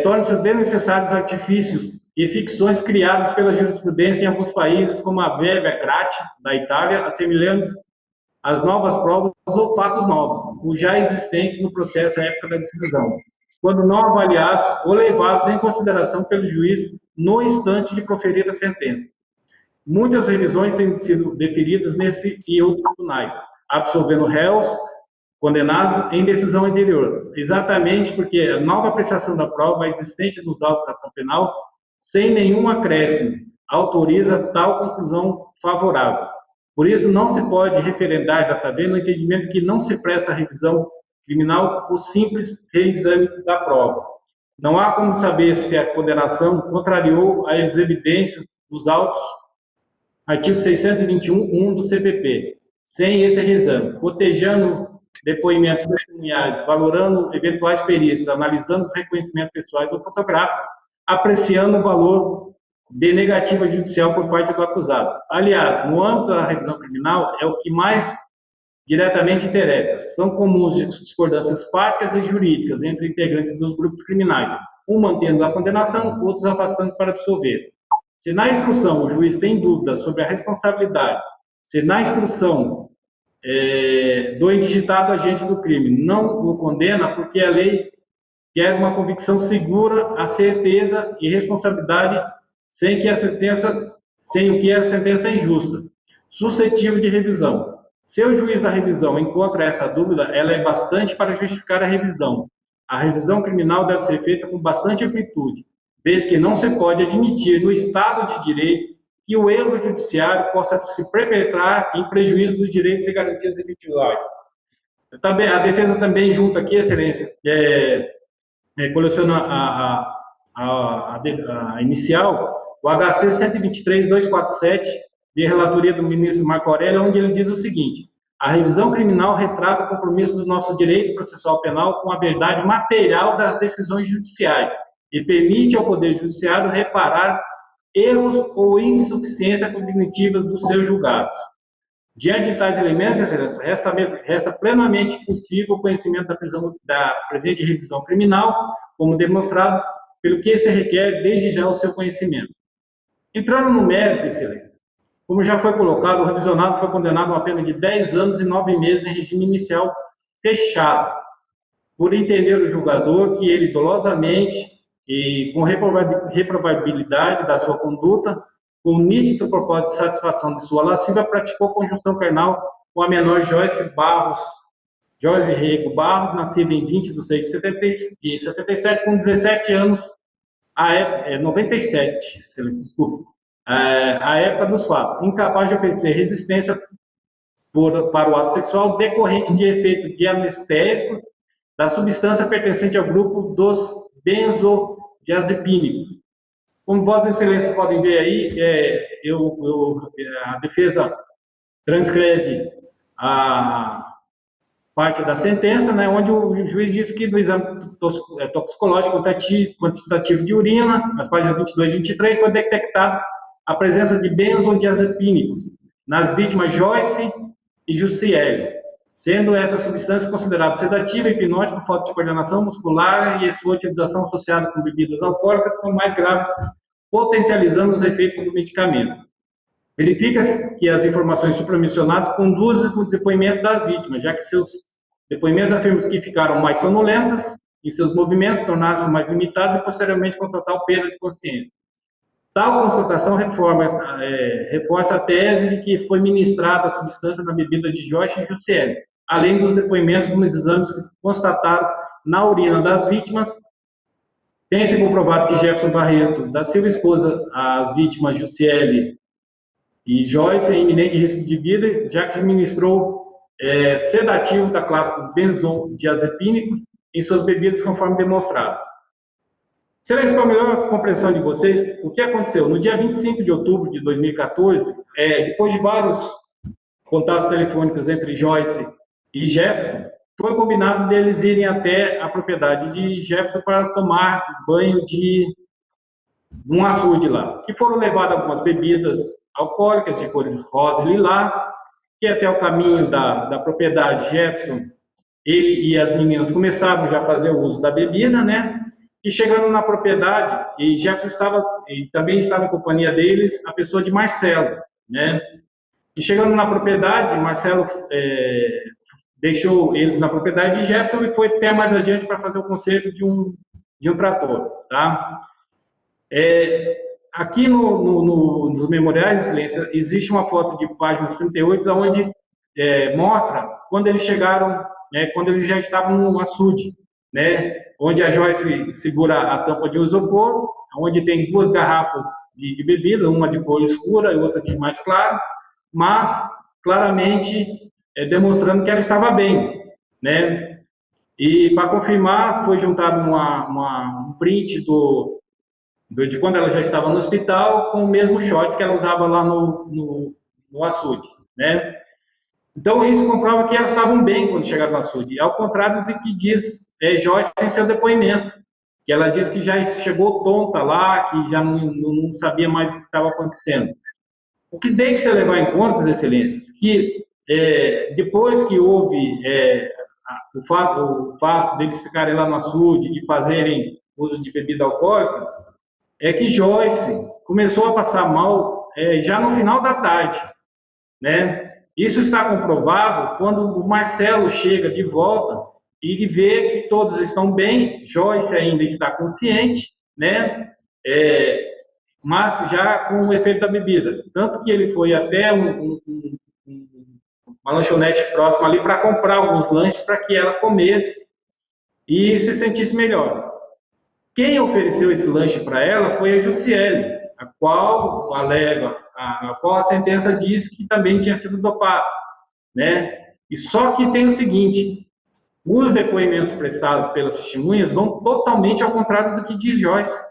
tornam-se desnecessários artifícios e ficções criadas pela jurisprudência em alguns países, como a verba grati, da Itália, assemelhantes às novas provas ou fatos novos, os já existentes no processo à época da decisão, quando não avaliados ou levados em consideração pelo juiz no instante de proferir a sentença. Muitas revisões têm sido deferidas nesse e outros tribunais, absolvendo réus condenados em decisão anterior, exatamente porque a nova apreciação da prova existente nos autos da ação penal, sem nenhum acréscimo, autoriza tal conclusão favorável. Por isso, não se pode referendar data V no entendimento que não se presta a revisão criminal o simples reexame da prova. Não há como saber se a condenação contrariou as evidências dos autos, artigo 621.1 do CPP, sem esse reexame, cotejando depoimentos testemunhais, valorando eventuais perícias, analisando os reconhecimentos pessoais ou fotográficos, apreciando o valor de negativa judicial por parte do acusado. Aliás, no âmbito da revisão criminal, é o que mais diretamente interessa. São comuns discordâncias fáticas e jurídicas entre integrantes dos grupos criminais, um mantendo a condenação, outros afastando para absolver. Se na instrução o juiz tem dúvidas sobre a responsabilidade, se na instrução do indigitado agente do crime não o condena, porque a lei quer uma convicção segura, a certeza e responsabilidade sem o que a sentença é injusta, suscetível de revisão. Se o juiz da revisão encontra essa dúvida, ela é bastante para justificar a revisão. A revisão criminal deve ser feita com bastante amplitude, desde que não se pode admitir no Estado de Direito que o erro judiciário possa se perpetrar em prejuízo dos direitos e garantias individuais. A defesa também junta aqui, excelência, coleciona a inicial, o HC 123.247, de relatoria do ministro Marco Aurélio, onde ele diz o seguinte: a revisão criminal retrata o compromisso do nosso direito processual penal com a verdade material das decisões judiciais e permite ao Poder Judiciário reparar erros ou insuficiência cognitiva dos seus julgados. Diante de tais elementos, excelência, resta plenamente possível o conhecimento da presente revisão criminal, como demonstrado pelo que se requer desde já o seu conhecimento. Entrando no mérito, excelência, como já foi colocado, o revisionado foi condenado a uma pena de 10 anos e 9 meses em regime inicial fechado, por entender o julgador que ele dolosamente e com reprovabilidade da sua conduta, com o nítido propósito de satisfação de sua lascívia, praticou conjunção carnal com a menor Joyce Rego Barros, nascida em 20 de 6 de 77, com 17 anos, 97, excelência, desculpa, a época dos fatos, incapaz de oferecer resistência para o ato sexual decorrente de efeito de anestésico da substância pertencente ao grupo dos benzodiazepínicos. Como vossas excelências podem ver aí, a defesa transcreve a parte da sentença, né, onde o juiz diz que no exame toxicológico quantitativo de urina, nas páginas 22 e 23, foi detectado a presença de benzodiazepínicos nas vítimas Joyce e Jussiele, sendo essa substância considerada sedativa, hipnótica, falta de coordenação muscular e sua utilização associada com bebidas alcoólicas são mais graves, potencializando os efeitos do medicamento. Verifica-se que as informações supramencionadas conduzem com o depoimento das vítimas, já que seus depoimentos afirmam que ficaram mais sonolentas e seus movimentos tornaram-se mais limitados e posteriormente com total perda de consciência. Tal constatação reforça a tese de que foi ministrada a substância na bebida de Joyce e Jussiele, além dos depoimentos nos exames que constataram na urina das vítimas. Tem-se comprovado que Jefferson Barreto da Silva esposa as vítimas Jussiele e Joyce em iminente risco de vida, já que administrou sedativo da classe dos benzodiazepínicos em suas bebidas, conforme demonstrado. Excelência, para a melhor compreensão de vocês, o que aconteceu? No dia 25 de outubro de 2014, depois de vários contatos telefônicos entre Joyce e Jefferson, foi combinado deles irem até a propriedade de Jefferson para tomar banho de um açude lá, que foram levadas algumas bebidas alcoólicas de cores rosa e lilás, que até o caminho da propriedade Jefferson, ele e as meninas começaram já a fazer o uso da bebida, né? E chegando na propriedade, e Jefferson também estava em companhia deles, a pessoa de Marcelo, né? E chegando na propriedade, Marcelo deixou eles na propriedade de Jefferson e foi até mais adiante para fazer o conserto de um trator, tá? Aqui nos memoriais, excelência, existe uma foto de página 38, onde mostra quando eles chegaram, quando eles já estavam no açude, né? Onde a Joyce segura a tampa de um isopor, onde tem duas garrafas de bebida, uma de cor escura e outra de mais clara, mas claramente demonstrando que ela estava bem, né? E para confirmar, foi juntado um print de quando ela já estava no hospital com o mesmo short que ela usava lá no açude, né? Então, isso comprova que elas estavam bem quando chegaram no açude, ao contrário do que diz Joyce em seu depoimento, que ela disse que já chegou tonta lá, que já não sabia mais o que estava acontecendo. O que tem que se levar em conta, Excelências, que depois que houve o fato deles ficarem lá no açude, de fazerem uso de bebida alcoólica, é que Joyce começou a passar mal já no final da tarde, né? Isso está comprovado quando o Marcelo chega de volta e vê que todos estão bem, Joyce ainda está consciente, né? Mas já com o efeito da bebida. Tanto que ele foi até uma lanchonete próxima ali para comprar alguns lanches para que ela comesse e se sentisse melhor. Quem ofereceu esse lanche para ela foi a Jussiele, a qual a sentença diz que também tinha sido dopada, né? E só que tem o seguinte, os depoimentos prestados pelas testemunhas vão totalmente ao contrário do que diz Joyce.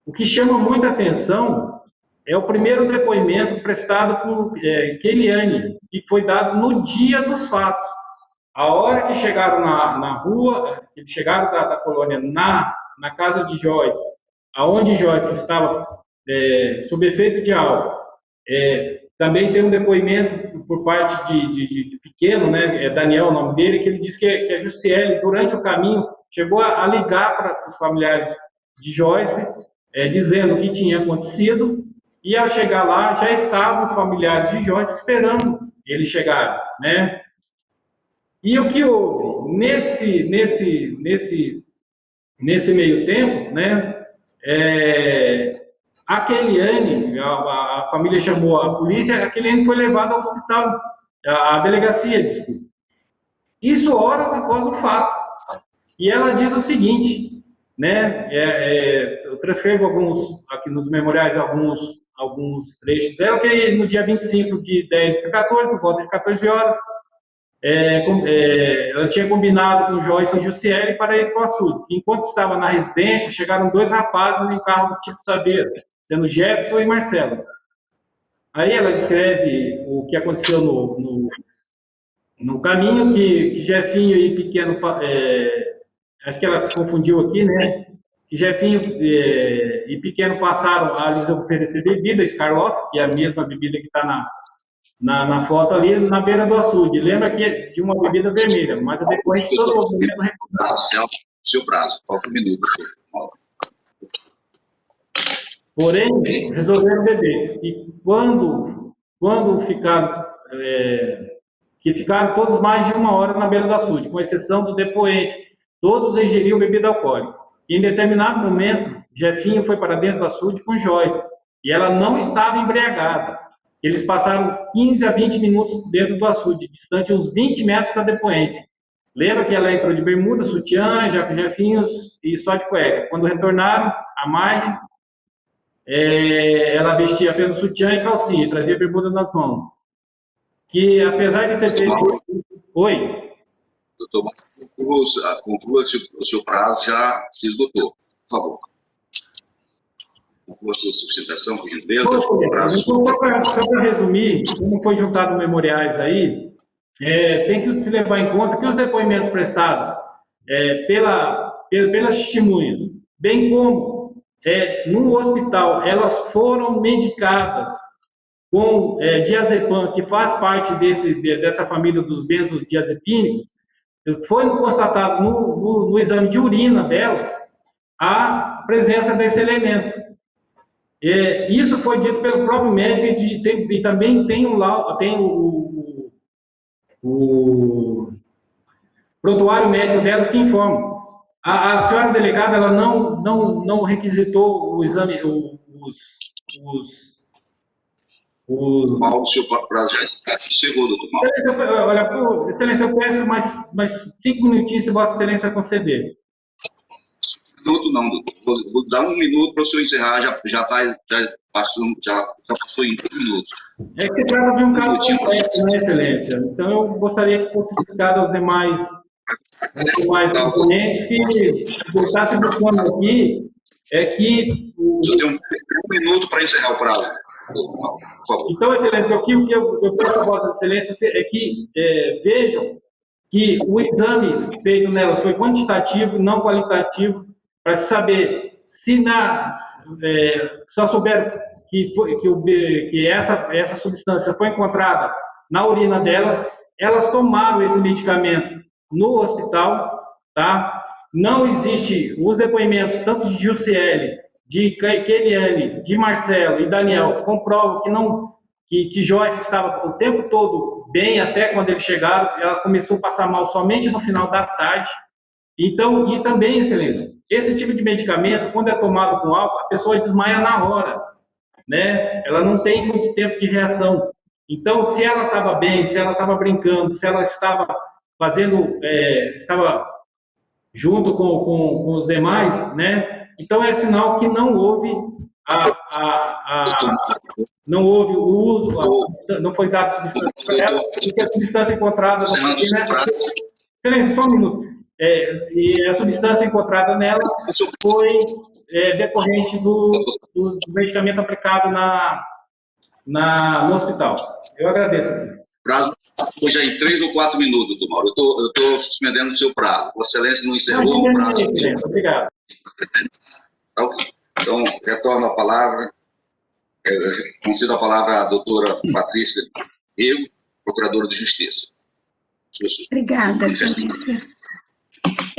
O que chama muita atenção é o primeiro depoimento prestado por Keiliane, que foi dado no dia dos fatos. A hora que chegaram na rua, eles chegaram da colônia na casa de Joyce, aonde Joyce estava sob efeito de álcool. Também tem um depoimento por parte de Pequeno, né, Daniel, o nome dele, que ele diz que a Jussiele, durante o caminho, chegou a ligar para os familiares de Joyce, dizendo o que tinha acontecido, e ao chegar lá, já estavam os familiares de Joyce esperando ele chegar, né? E o que houve? Nesse meio tempo, né, a Keiliane, a família chamou a polícia, a Keiliane foi levada ao hospital, à delegacia, desculpa. Isso horas após o fato. E ela diz o seguinte, né, eu transcrevo aqui nos memoriais alguns trechos dela, que no dia 25 de 10 de 14, por volta de 14 horas, ela tinha combinado com Joyce e Jussiele para ir para o açude. Enquanto estava na residência, chegaram dois rapazes em carro do tipo Saveiro, sendo Jefferson e Marcelo. Aí ela descreve o que aconteceu no caminho, que Jefinho e Pequeno, acho que ela se confundiu aqui, né? Que Jefinho e Pequeno passaram a lhes oferecer bebida, Skarloff, que é a mesma bebida que está na foto ali, na beira do açude. Lembra que de uma bebida vermelha, mas depois todo o movimento recusado. Seu prazo, falta um minuto. Porém, resolveram beber. E quando ficaram todos mais de uma hora na beira do açude, com exceção do depoente, todos ingeriam bebida alcoólica. E em determinado momento, Jefinho foi para dentro do açude com Joyce, e ela não estava embriagada. Eles passaram 15 a 20 minutos dentro do açude, distante uns 20 metros da depoente. Lembra que ela entrou de bermuda, sutiã, Jefinhos e só de cueca. Quando retornaram à margem, ela vestia apenas sutiã e calcinha, e trazia bermuda nas mãos. Que apesar de ter feito... Oi? Doutor, conclua o seu prazo, já se esgotou. Por favor. Conclua a sua sustentação, por gentileza. Só para resumir, como foi juntado memoriais aí, tem que se levar em conta que os depoimentos prestados pelas testemunhas, bem como no hospital, elas foram medicadas com diazepam, que faz parte dessa família dos benzodiazepínicos, foi constatado no exame de urina delas a presença desse elemento. Isso foi dito pelo próprio médico e também tem o prontuário médico delas que informa. A senhora delegada, ela não requisitou o exame, Mal, o seu prazo já encerrou, doutor Mal. Olha, Excelência, eu peço mais 5 minutinhos, se Vossa Excelência conceder. Minuto não, doutor. Vou dar um minuto para o senhor encerrar, já passou em 2 minutos. É que se trata de um caso complexo, né, Excelência? Então, eu gostaria que fosse explicado aos demais componentes que gostassem do plano aqui, que... O senhor tem um minuto para encerrar o prazo. Então, Excelência, o que eu peço a Vossa Excelência é que vejam que o exame feito nelas foi quantitativo, não qualitativo, para saber se só souberam que essa substância foi encontrada na urina delas, elas tomaram esse medicamento no hospital, tá? Não existe os depoimentos tanto de Jussiele, de Keliane, de Marcelo e Daniel comprovam que Joyce estava o tempo todo bem até quando eles chegaram. Ela começou a passar mal somente no final da tarde. Então, e também, excelência, esse tipo de medicamento, quando é tomado com álcool, a pessoa desmaia na hora, né? Ela não tem muito tempo de reação. Então, se ela estava bem, se ela estava brincando, se ela estava estava junto com os demais, né? Então é sinal que não houve não houve o uso, não foi dado substância para ela, porque a substância encontrada excelência, só um minuto. E a substância encontrada nela foi decorrente do medicamento aplicado no hospital. Eu agradeço, assim. Prazo foi já em 3 ou 4 minutos, doutor Mauro. Eu estou suspendendo o seu prazo. Vossa Excelência não encerrou o prazo. Obrigado. Tá, ok. Então, retorno a palavra. Concedo a palavra à doutora Patrícia Rego, procuradora de Justiça. Obrigada, Excelência.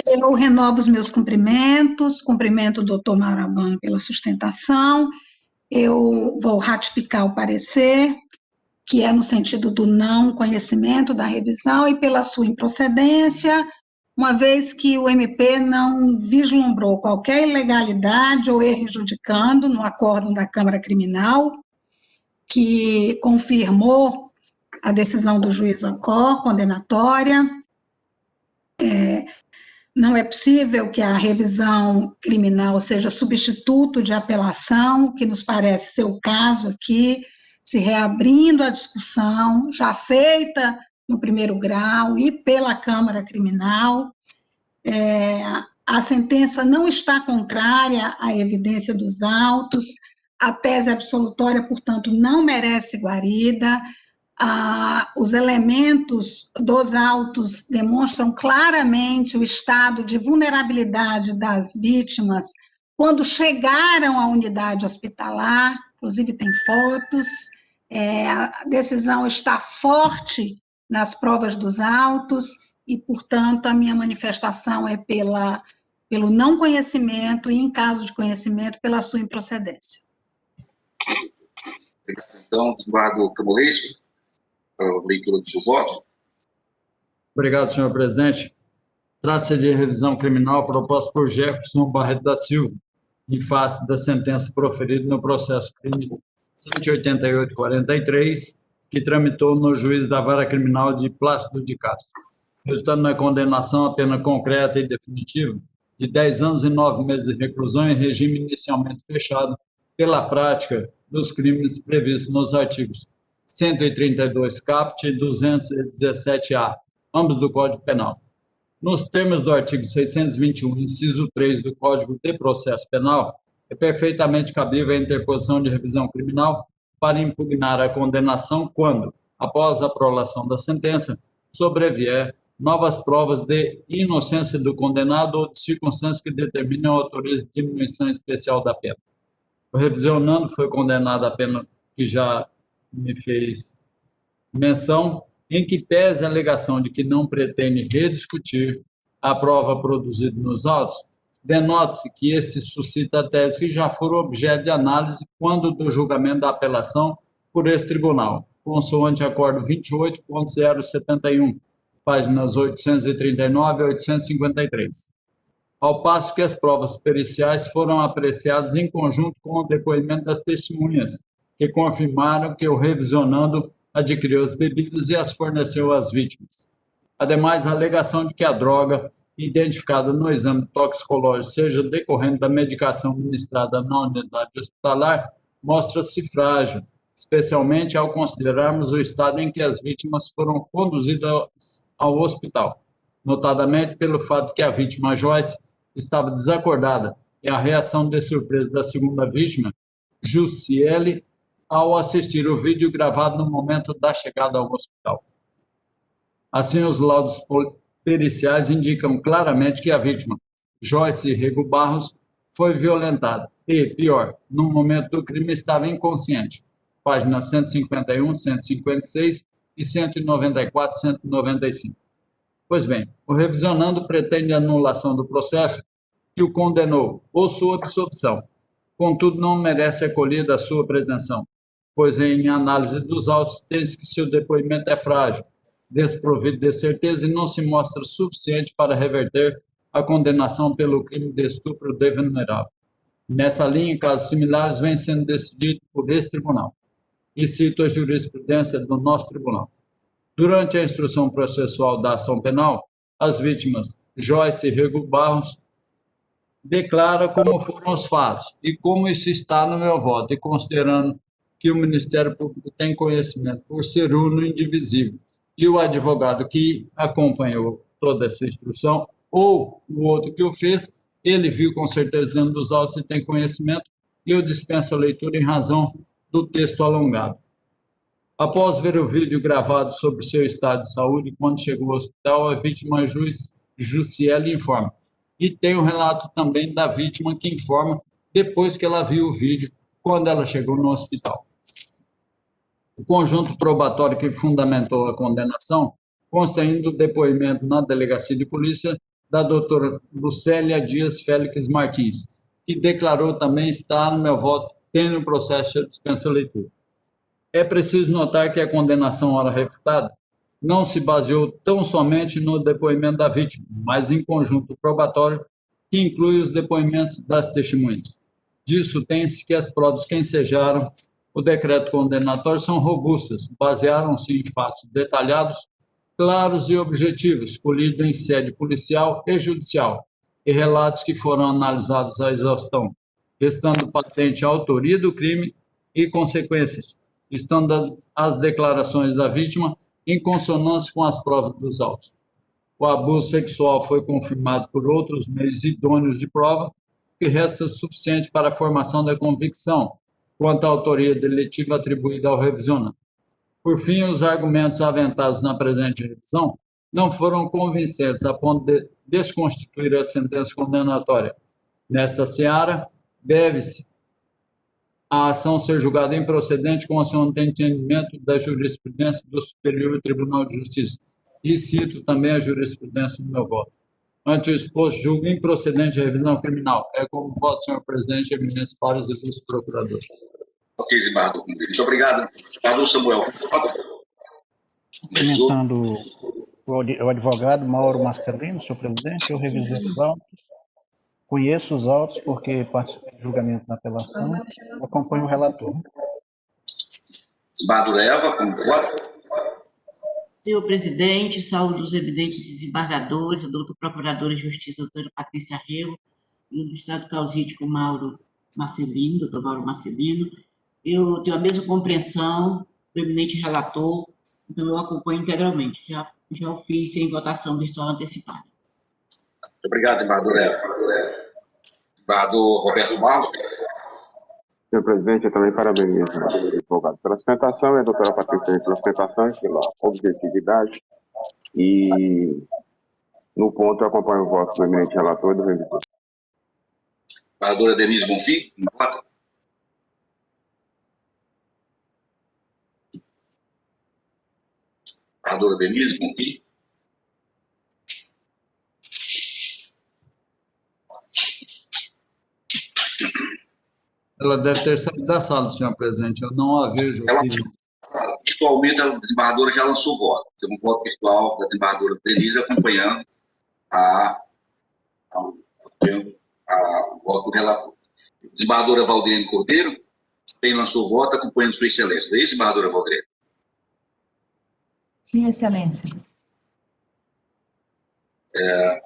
Eu renovo os meus cumprimentos, cumprimento o doutor Mauro pela sustentação. Eu vou ratificar o parecer, que é no sentido do não conhecimento da revisão e pela sua improcedência, uma vez que o MP não vislumbrou qualquer ilegalidade ou erro judicando no acórdão da Câmara Criminal, que confirmou a decisão do juiz Ocó, condenatória. Não é possível que a revisão criminal seja substituto de apelação, que nos parece ser o caso aqui, se reabrindo a discussão, já feita no primeiro grau e pela Câmara Criminal. A sentença não está contrária à evidência dos autos, a tese absolutória, portanto, não merece guarida. Os elementos dos autos demonstram claramente o estado de vulnerabilidade das vítimas quando chegaram à unidade hospitalar, inclusive tem fotos. A decisão está forte nas provas dos autos e, portanto, a minha manifestação é pelo não conhecimento e, em caso de conhecimento, pela sua improcedência. Então, desembargador Camolês, a leitura do seu voto. Obrigado, senhor presidente. Trata-se de revisão criminal proposta por Jefferson Barreto da Silva, em face da sentença proferida no processo crime 188-43, que tramitou no juiz da Vara Criminal de Plácido de Castro, resultando na condenação à pena concreta e definitiva de 10 anos e 9 meses de reclusão em regime inicialmente fechado pela prática dos crimes previstos nos artigos 132 caput e 217-A, ambos do Código Penal. Nos termos do artigo 621, inciso 3 do Código de Processo Penal, é perfeitamente cabível a interposição de revisão criminal para impugnar a condenação quando, após a prolação da sentença, sobrevier novas provas de inocência do condenado ou de circunstâncias que determinem ou autorizem diminuição especial da pena. O revisionando foi condenado à pena que já me fez menção, em que pese a alegação de que não pretende rediscutir a prova produzida nos autos, denota-se que este suscita a tese que já foram objeto de análise quando do julgamento da apelação por esse tribunal, consoante acordo 28.071, páginas 839 a 853. Ao passo que as provas periciais foram apreciadas em conjunto com o depoimento das testemunhas, que confirmaram que o revisionando adquiriu as bebidas e as forneceu às vítimas. Ademais, a alegação de que a droga identificada no exame toxicológico seja decorrente da medicação ministrada na unidade hospitalar mostra-se frágil, especialmente ao considerarmos o estado em que as vítimas foram conduzidas ao hospital, notadamente pelo fato que a vítima Joyce estava desacordada e a reação de surpresa da segunda vítima, Jussiele, ao assistir o vídeo gravado no momento da chegada ao hospital. Assim, os laudos periciais indicam claramente que a vítima Joyce Rego Barros, foi violentada e, pior, no momento do crime estava inconsciente. Páginas 151, 156 e 194, 195. Pois bem, o revisionando pretende a anulação do processo que o condenou ou sua absolvição. Contudo, não merece acolhida a sua pretensão, pois em análise dos autos tem-se que seu depoimento é frágil, desprovido de certeza e não se mostra suficiente para reverter a condenação pelo crime de estupro de vulnerável. Nessa linha, casos similares vêm sendo decididos por esse tribunal. E cito a jurisprudência do nosso tribunal. Durante a instrução processual da ação penal, as vítimas Joyce Rego Barros declara como foram os fatos e como isso está no meu voto, e considerando que o Ministério Público tem conhecimento por ser uno e indivisível, e o advogado que acompanhou toda essa instrução, ou o outro que o fez, ele viu com certeza dentro dos autos e tem conhecimento, e eu dispenso a leitura em razão do texto alongado. Após ver o vídeo gravado sobre seu estado de saúde, quando chegou ao hospital, a vítima Jussiele informa. E tem o relato também da vítima que informa depois que ela viu o vídeo, quando ela chegou no hospital. O conjunto probatório que fundamentou a condenação consta ainda do depoimento na delegacia de polícia da doutora Lucélia Dias Félix Martins, que declarou também estar no meu voto, tendo o processo de dispensa leitura. É preciso notar que a condenação ora refutada não se baseou tão somente no depoimento da vítima, mas em conjunto probatório que inclui os depoimentos das testemunhas. Disso tem-se que as provas que ensejaram o decreto condenatório são robustas, basearam-se em fatos detalhados, claros e objetivos, colhidos em sede policial e judicial, e relatos que foram analisados à exaustão, restando patente a autoria do crime e consequências, estando as declarações da vítima em consonância com as provas dos autos. O abuso sexual foi confirmado por outros meios idôneos de prova, que resta suficiente para a formação da convicção quanto à autoria deletiva atribuída ao revisionando. Por fim, os argumentos aventados na presente revisão não foram convincentes a ponto de desconstituir a sentença condenatória. Nesta seara, deve-se a ação ser julgada improcedente consoante entendimento da jurisprudência do Superior Tribunal de Justiça. E cito também a jurisprudência do meu voto. Ante o exposto, julgo improcedente a revisão criminal. É como voto, senhor presidente, eminentes pares e ilustres procuradores. Ok, desembargador. Muito obrigado. Desembargador Samuel, por favor. Cumprimentando o advogado Mauro Marcelino, senhor presidente, eu revisei os autos, conheço os autos porque participei do julgamento na apelação, acompanho o relator. Desembargador Eva, concordo. Senhor presidente, saúdo os evidentes desembargadores, a doutora procuradora de justiça, a doutora Patrícia Rego, e o do Estado causídico Mauro Marcelino, doutor Mauro Marcelino. Eu tenho a mesma compreensão do eminente relator, então eu acompanho integralmente. Já o fiz em votação virtual antecipada. Muito obrigado, desembargador Eva. Desembargador Roberto Barros. Senhor presidente, eu também parabenizo o advogado pela sustentação e a doutora Patrícia pela sustentação e pela objetividade. E, no ponto, eu acompanho o voto do eminente relator e do revisor. Desembargadora Denise Bonfim, vota. Desembargadora Denise Bonfim. Ela deve ter saído da sala, senhor presidente. Eu não a vejo aqui. Virtualmente, a desembargadora já lançou voto. Tem um voto virtual da desembargadora Denise acompanhando o voto do relator. Desembargadora Valdirene Cordeiro também lançou voto acompanhando sua excelência. É isso, desembargadora Valdirene? Sim, excelência.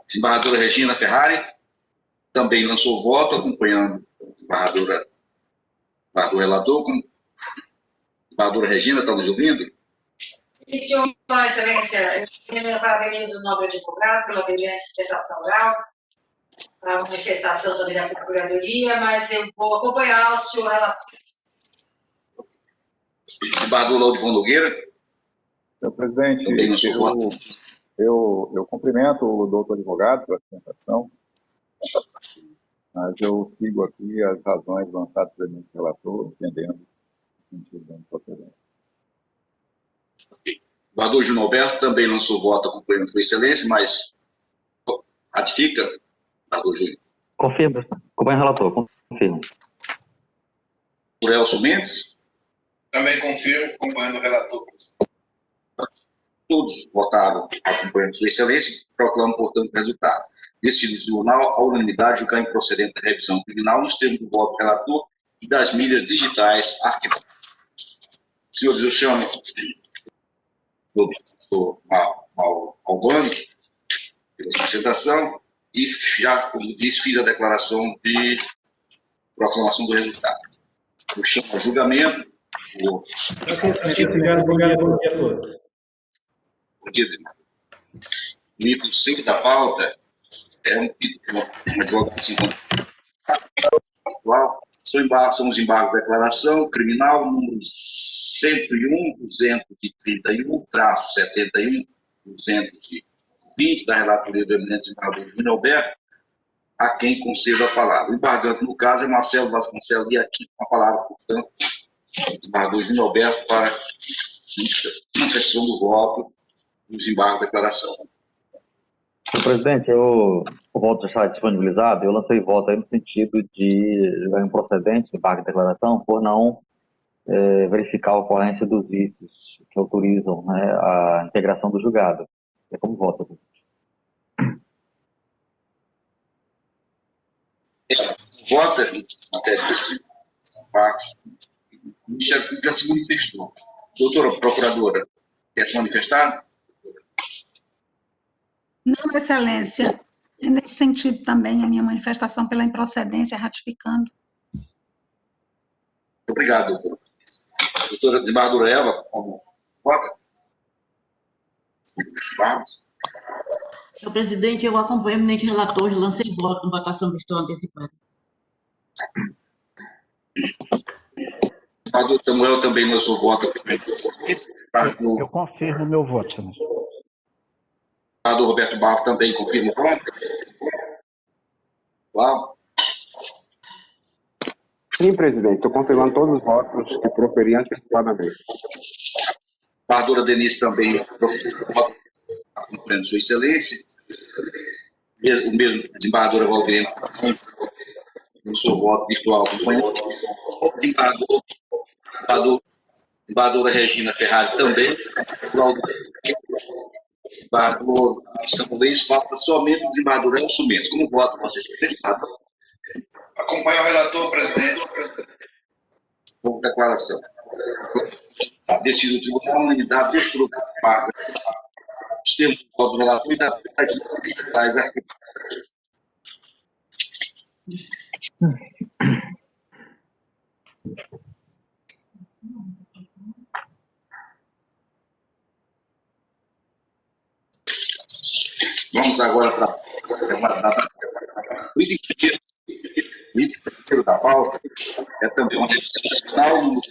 Desembargadora Regina Ferrari também lançou voto acompanhando a desembargadora do relator. Desembargadora Regina, está nos ouvindo? Sim, senhor, excelência. Eu parabenizo o nobre advogado pela brilhante sustentação oral, a manifestação também da Procuradoria, mas eu vou acompanhar o senhor relator. Desembargador Laudivon Nogueira. Senhor presidente, eu cumprimento o doutor advogado pela sustentação Mas eu sigo aqui as razões lançadas pelo eminente relator, entendendo o sentido da improcedência. O vereador Júnior Alberto também lançou voto acompanhando Sua Excelência, mas ratifica, vereador Júnior. Confirmo, acompanho o relator, confirmo. O Elcio Mendes? Também confirmo, acompanhando o relator. Todos votaram acompanhando Sua Excelência, proclamam, portanto, o resultado. Decidido o tribunal, a unanimidade, julgar improcedente a revisão criminal nos termos do voto do relator e das mídias digitais arquivadas. Senhores, eu chamo o doutor Albani pela sustentação e já, como disse, fiz a declaração de proclamação do resultado. Eu chamo a julgamento. Obrigado, bom dia a todos. Bom dia, Demar. O item 6 da pauta é um advogado 50. São os embargos de declaração criminal número 101.231/71/220 da relatoria do eminente desembargador Júnior Alberto, a quem concedo a palavra. O embargante, no caso, é Marcelo Vasconcelos e aqui com a palavra, portanto, o desembargador Júnior Alberto para a manifestação do voto dos embargos de declaração. Senhor presidente, o voto já está disponibilizado. Eu lancei voto aí no sentido de julgar improcedente, embargo de declaração, por não verificar a ocorrência dos vícios que autorizam, né, a integração do julgado. É como voto. Vota em matéria desse embargos. O Ministério Público já se manifestou. Doutora Procuradora, quer se manifestar? Não, Excelência. É nesse sentido também a minha manifestação pela improcedência, ratificando. Obrigado, doutora. Doutora desembargadora Eva, como vota? Senhor presidente, eu acompanho o eminente relator e lancei voto em votação virtual antecipada. O desembargador Samuel também lançou voto. Eu confirmo o meu voto, senhor. O desembargador Roberto Barro também confirma o voto? Claro. Sim, presidente. Estou confirmando todos os votos que proferi antecipadamente. A desembargadora Denise também proferiu o voto, acompanhando Sua Excelência. O mesmo desembargadora Valdirene lançou voto virtual acompanhando. O desembargadora Regina Ferrari também. O desembargador Camulês, falta somente o desembargador Elcio Mendes. Como voto, vocês acompanham Acompanho o relator, presidente. Por declaração. Decidido o tribunal, unanimidade, desfrutar os termos do voto do relator e das digitais arquivadas. Vamos agora para o item primeiro da pauta, é também uma revisão final número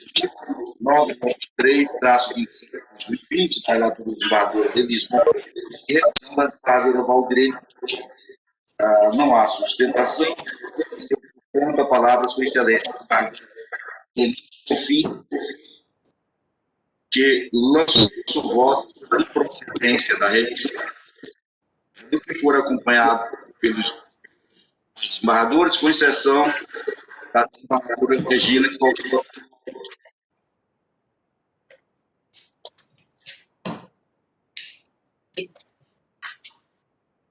9.3/25, da relatora do desembargador Denise Monfort, e revisão da desembargadora Valdirene. Não há sustentação, portanto, a palavra Sua Excelência, por fim, que lança o voto de procedência da revisão, que for acompanhado pelos desembargadores, com exceção da desembargadora Regina, que faltou.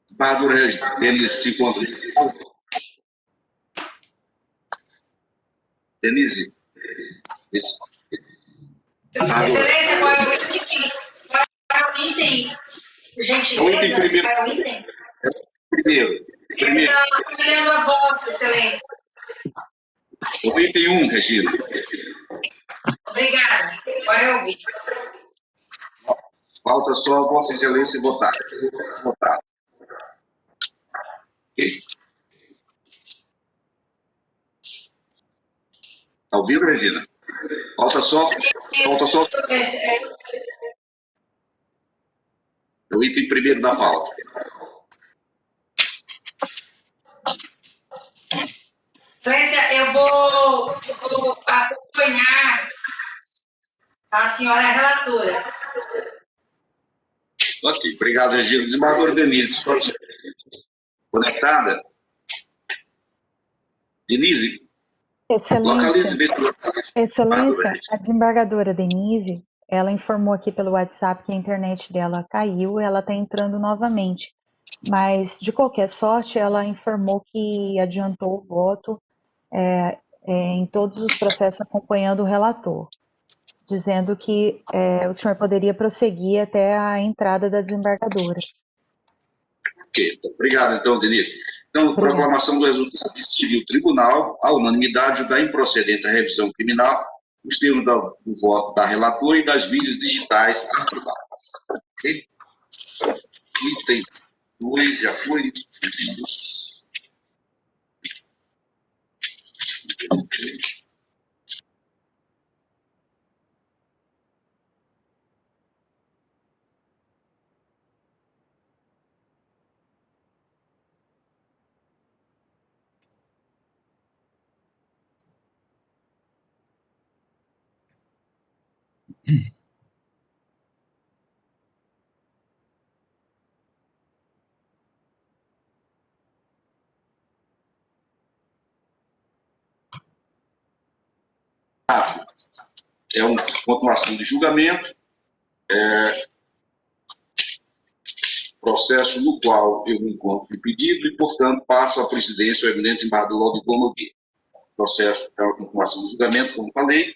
Desembargadora Regina, Denise se encontra. Denise, Excelência, qual é o item? Gentileza, o item primeiro. qual é o item? Primeiro. Então, primeiro a Vossa Excelência. O item 1, Regina. Obrigada. Agora eu ouvi. Falta só Vossa Excelência votar. Votar. Ok? Está ouvindo, Regina? Falta só. É o item primeiro da pauta. Excelência, eu vou acompanhar a senhora relatora. Ok, obrigado, Regina. Desembargadora Denise, só conectada? Denise, localize Excelência, bem se Excelência, a desembargadora Denise, ela informou aqui pelo WhatsApp que a internet dela caiu e ela está entrando novamente. Mas, de qualquer sorte, ela informou que adiantou o voto em todos os processos acompanhando o relator, dizendo que o senhor poderia prosseguir até a entrada da desembargadora. Ok, então, obrigado, então, Denise. Então, proclamação do resultado decidiu o tribunal, a unanimidade, da improcedente a revisão criminal, os termos do voto da relatora e das mídias digitais aprovadas. Ok? Item 2 já foi. Item 2. É uma continuação de julgamento, processo no qual eu me encontro impedido e, portanto, passo à presidência ao eminente desembargador Laudivon Nogueira. O processo é uma continuação do julgamento, como falei,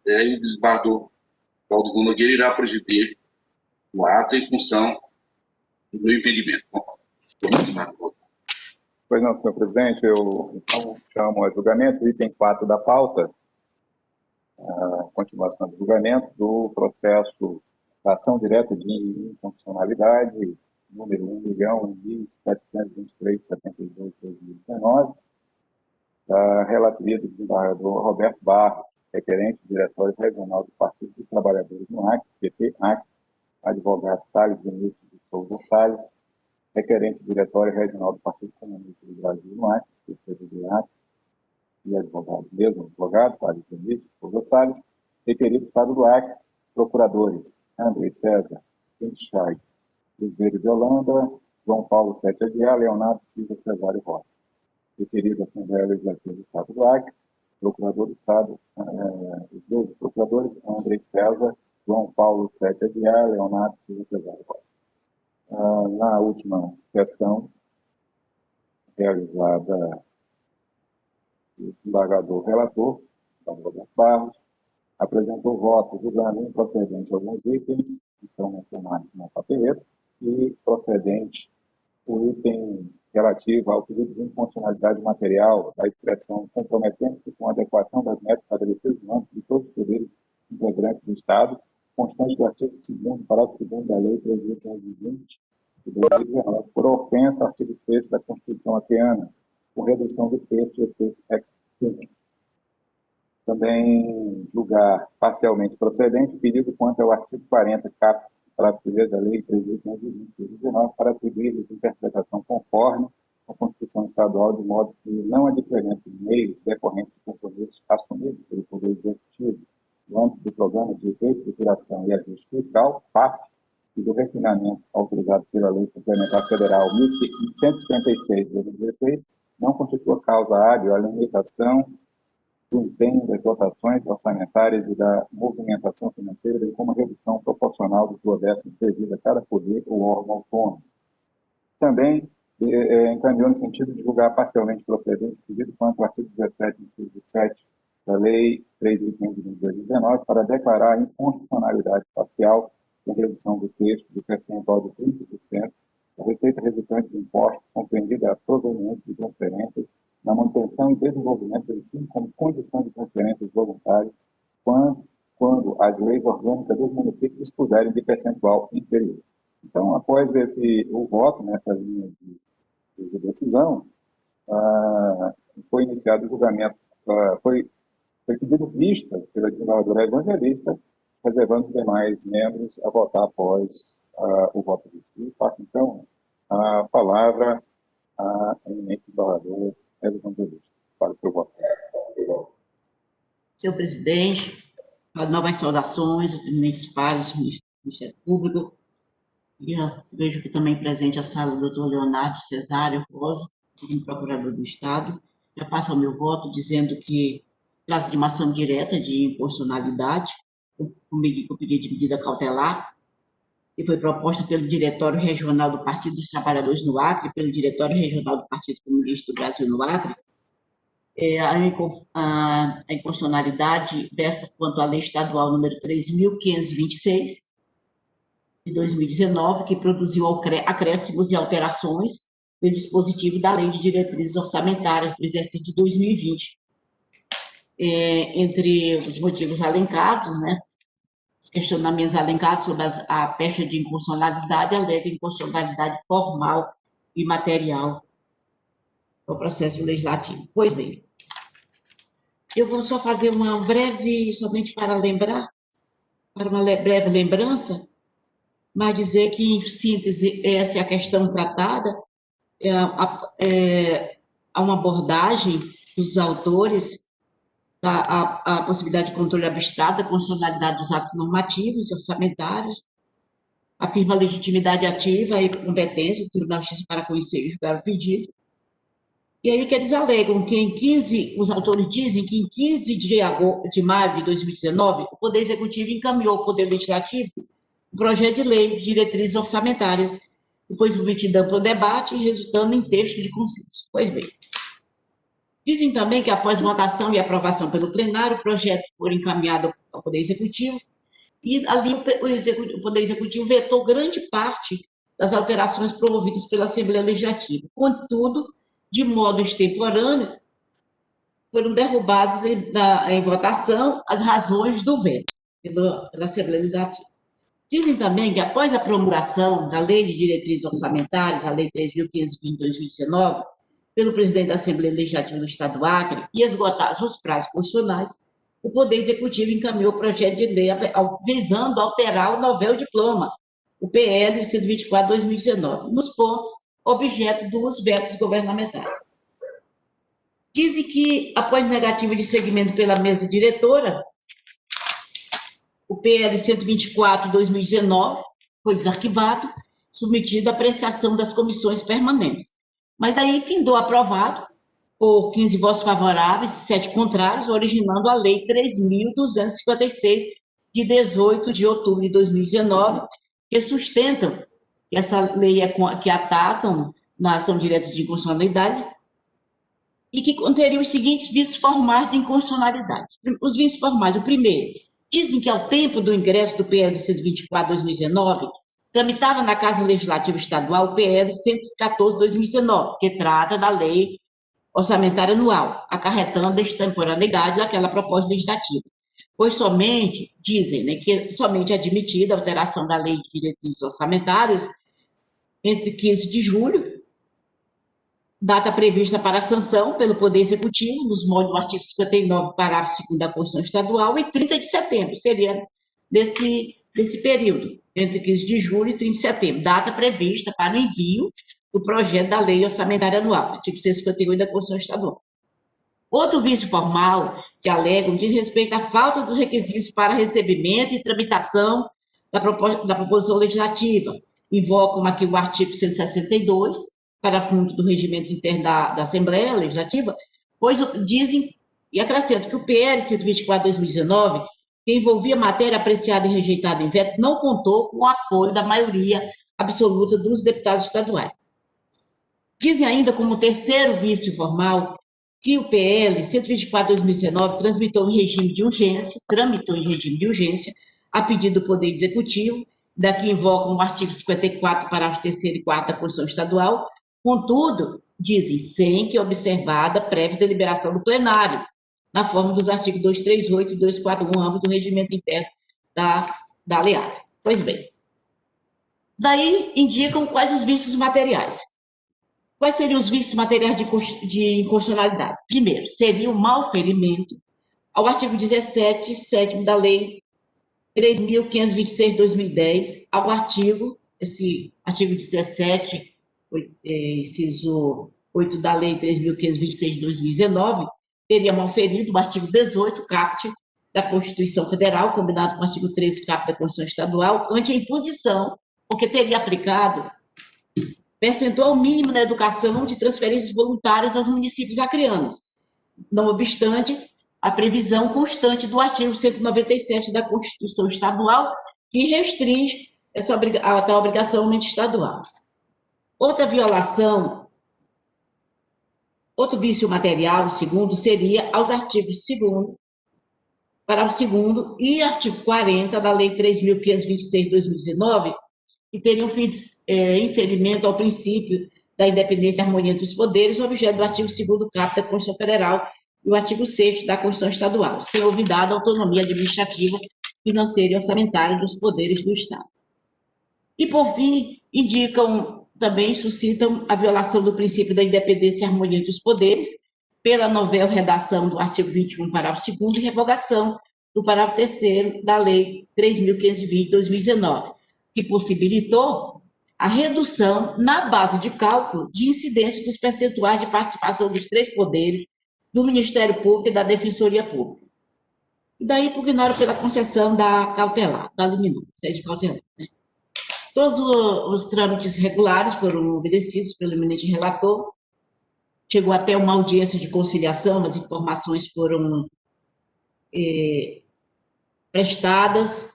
e o desembargador Laudivon Nogueira irá presidir o ato em função do meu impedimento. Pois não, senhor presidente, eu então chamo a julgamento o item 4 da pauta, a continuação do julgamento do processo da ação direta de inconstitucionalidade, número 1.1723.72/2019, da relatoria do desembargador Roberto Barros, requerente do Diretório Regional do Partido dos Trabalhadores no Acre, PT-Acre, advogado Thales Vinícius de Souza Salles, requerente do Diretório Regional do Partido Comunista do Brasil no Acre, PCdoB-Acre, e advogado Thales Vinícius de Souza Salles, requerido do Estado do Acre, procuradores Andrei César Pinchai, Cruzeiro de Holanda, João Paulo Sete Aguiar, Leonardo Silva Cesário Rocha. Requerido da Assembleia Legislativa do Estado do Acre, procurador do Estado, os dois procuradores, Andrei César, João Paulo Sete Aguiar, Leonardo Silva Cesário Rocha. Na última sessão realizada, o desembargador relator, Roberto Barros, apresentou voto julgando improcedente alguns itens que estão mencionados na papeleta e procedente o item relativo ao pedido de inconstitucionalidade material da expressão comprometendo-se com a adequação das metas estabelecidas no âmbito de todos os poderes integrantes do Estado, constante do artigo 2º, parágrafo 2º da Lei 3.520 de 2019, por ofensa ao artigo 6º da Constituição acreana, com redução do texto e efeito ex-tunc. Também julgar parcialmente procedente o pedido quanto ao artigo 40, caput, parágrafo 1º da Lei 3.520 de 2019, para atribuir interpretação conforme a Constituição Estadual, de modo que não há diferença de meios decorrentes de compromissos assumidos pelo Poder Executivo no âmbito do Programa de Reestruturação e Ajuste Fiscal, PAF, e do refinamento autorizado pela Lei Complementar Federal 1156 de 2016, não constitua causa hábil à limitação do empenho das dotações orçamentárias e da movimentação financeira, bem como a redução proporcional do duodécimo devido a cada poder ou órgão autônomo. Também encaminhou no sentido de julgar parcialmente procedente pedido quanto ao artigo 17, inciso 7 da Lei 3.500 de 2019, para declarar a inconstitucionalidade parcial sem redução do texto do percentual de 30% da receita resultante de impostos compreendida proveniente de transferências na manutenção e desenvolvimento do ensino como condição de transferências voluntárias quando as leis orgânicas dos municípios dispuserem de percentual inferior. Então, após o voto nessa linha de decisão, foi iniciado o julgamento, foi pedido vista pela desembargadora evangelista, reservando os demais membros a votar após o voto do Estado. Passo, então, a palavra à eminente desembargadora evangelista. para o seu voto. Senhor presidente, novas saudações aos eminentes pares, Ministério Público. E vejo que também presente a sala do doutor Leonardo Cesário Rosa, como procurador do Estado. Já passo ao meu voto dizendo que trata de uma ação direta de inconstitucionalidade, com pedido de medida cautelar, que foi proposta pelo Diretório Regional do Partido dos Trabalhadores no Acre, pelo Diretório Regional do Partido Comunista do Brasil no Acre. A inconstitucionalidade versa quanto à Lei Estadual número 3.526, de 2019, que produziu acréscimos e alterações no dispositivo da Lei de Diretrizes Orçamentárias do exercício de 2020. Entre os motivos alencados, né, os questionamentos alencados sobre a pecha de inconstitucionalidade, alega inconstitucionalidade formal e material ao processo legislativo. Pois bem, eu vou só fazer uma breve, somente para lembrar, para uma breve lembrança, mas dizer que, em síntese, essa é a questão tratada, há uma abordagem dos autores a possibilidade de controle abstrato da constitucionalidade dos atos normativos e orçamentários, afirma a legitimidade ativa e competência do Tribunal de Justiça para conhecer e julgar o pedido. E aí que eles alegam que os autores dizem que em 15 de maio de 2019, o Poder Executivo encaminhou ao Poder Legislativo o projeto de lei de diretrizes orçamentárias, que foi submetido a amplo debate, resultando em texto de consenso. Pois bem, dizem também que após votação e aprovação pelo plenário, o projeto foi encaminhado ao Poder Executivo, e ali o Poder Executivo vetou grande parte das alterações promovidas pela Assembleia Legislativa. Contudo, de modo extemporâneo, foram derrubadas em votação as razões do veto pela Assembleia Legislativa. Dizem também que, após a promulgação da Lei de Diretrizes Orçamentárias, a Lei 3.520 de 2019, pelo presidente da Assembleia Legislativa do Estado do Acre, e esgotados os prazos constitucionais, o Poder Executivo encaminhou o projeto de lei visando alterar o novel diploma, o PL 124 de 2019, nos pontos objeto dos vetos governamentais. Dizem que, após negativa de seguimento pela mesa diretora, o PL 124 de 2019 foi desarquivado, submetido à apreciação das comissões permanentes. Mas daí findou aprovado por 15 votos favoráveis e 7 contrários, originando a Lei 3.256, de 18 de outubro de 2019, que sustentam que essa lei que atacam na ação direta de inconstitucionalidade e que conteriam os seguintes vícios formais de inconstitucionalidade. Os vícios formais, o primeiro, dizem que ao tempo do ingresso do PL 124 de 2019, tramitava na Casa Legislativa Estadual o PL 114 de 2019, que trata da Lei Orçamentária Anual, acarretando a extemporaneidade daquela proposta legislativa. Pois somente, dizem, né, que somente é admitida a alteração da Lei de Diretrizes Orçamentárias entre 15 de julho, data prevista para a sanção pelo Poder Executivo, nos moldes do artigo 59, parágrafo 2º da Constituição Estadual, e 30 de setembro, seria desse período, entre 15 de julho e 30 de setembro, data prevista para o envio do projeto da Lei Orçamentária Anual, artigo 158 da Constituição Estadual. Outro vício formal que alegam diz respeito à falta dos requisitos para recebimento e tramitação da proposição legislativa. Invocam aqui o artigo 162, parágrafo do regimento interno da Assembleia Legislativa, pois dizem e acrescentam que o PL 124 de 2019, que envolvia matéria apreciada e rejeitada em veto, não contou com o apoio da maioria absoluta dos deputados estaduais. Dizem ainda, como terceiro vício formal, que o PL 124 de 2019 tramitou em regime de urgência, a pedido do Poder Executivo, daqui invocam o artigo 54, parágrafo 3º e 4º da Constituição Estadual, contudo, dizem, sem que observada prévia deliberação do plenário, na forma dos artigos 238 e 241, ambos do regimento interno da LEAR. Pois bem, daí indicam quais os vícios materiais. Quais seriam os vícios materiais de inconstitucionalidade? Primeiro, seria o malferimento ao artigo 17, 7º da Lei 3.526 de 2010, ao esse artigo 17, inciso 8 da Lei 3.526 de 2019, teria malferido o artigo 18, caput, da Constituição Federal, combinado com o artigo 13, caput da Constituição Estadual, ante a imposição, porque teria aplicado percentual mínimo na educação de transferências voluntárias aos municípios acreanos, não obstante a previsão constante do artigo 197 da Constituição Estadual, que restringe a tal obrigação estadual. Outra violação, outro vício material, o segundo, seria aos artigos 2º, parágrafo 2º e artigo 40 da Lei 3.526 de 2019, que teriam inferimento ao princípio da independência e harmonia dos poderes, objeto do artigo 2º caput da Constituição Federal e o artigo 6º da Constituição Estadual, sem olvidar a autonomia administrativa, financeira e orçamentária dos poderes do Estado. E, por fim, também suscitam a violação do princípio da independência e harmonia dos poderes, pela novel redação do artigo 21, parágrafo 2º, e revogação do parágrafo 3º da Lei 3.520 de 2019, que possibilitou a redução na base de cálculo de incidência dos percentuais de participação dos 3 poderes, do Ministério Público e da Defensoria Pública. E daí pugnaram pela concessão da cautelar, da liminar, sede cautelar, né? Todos os trâmites regulares foram obedecidos pelo eminente relator, chegou até uma audiência de conciliação, as informações foram prestadas,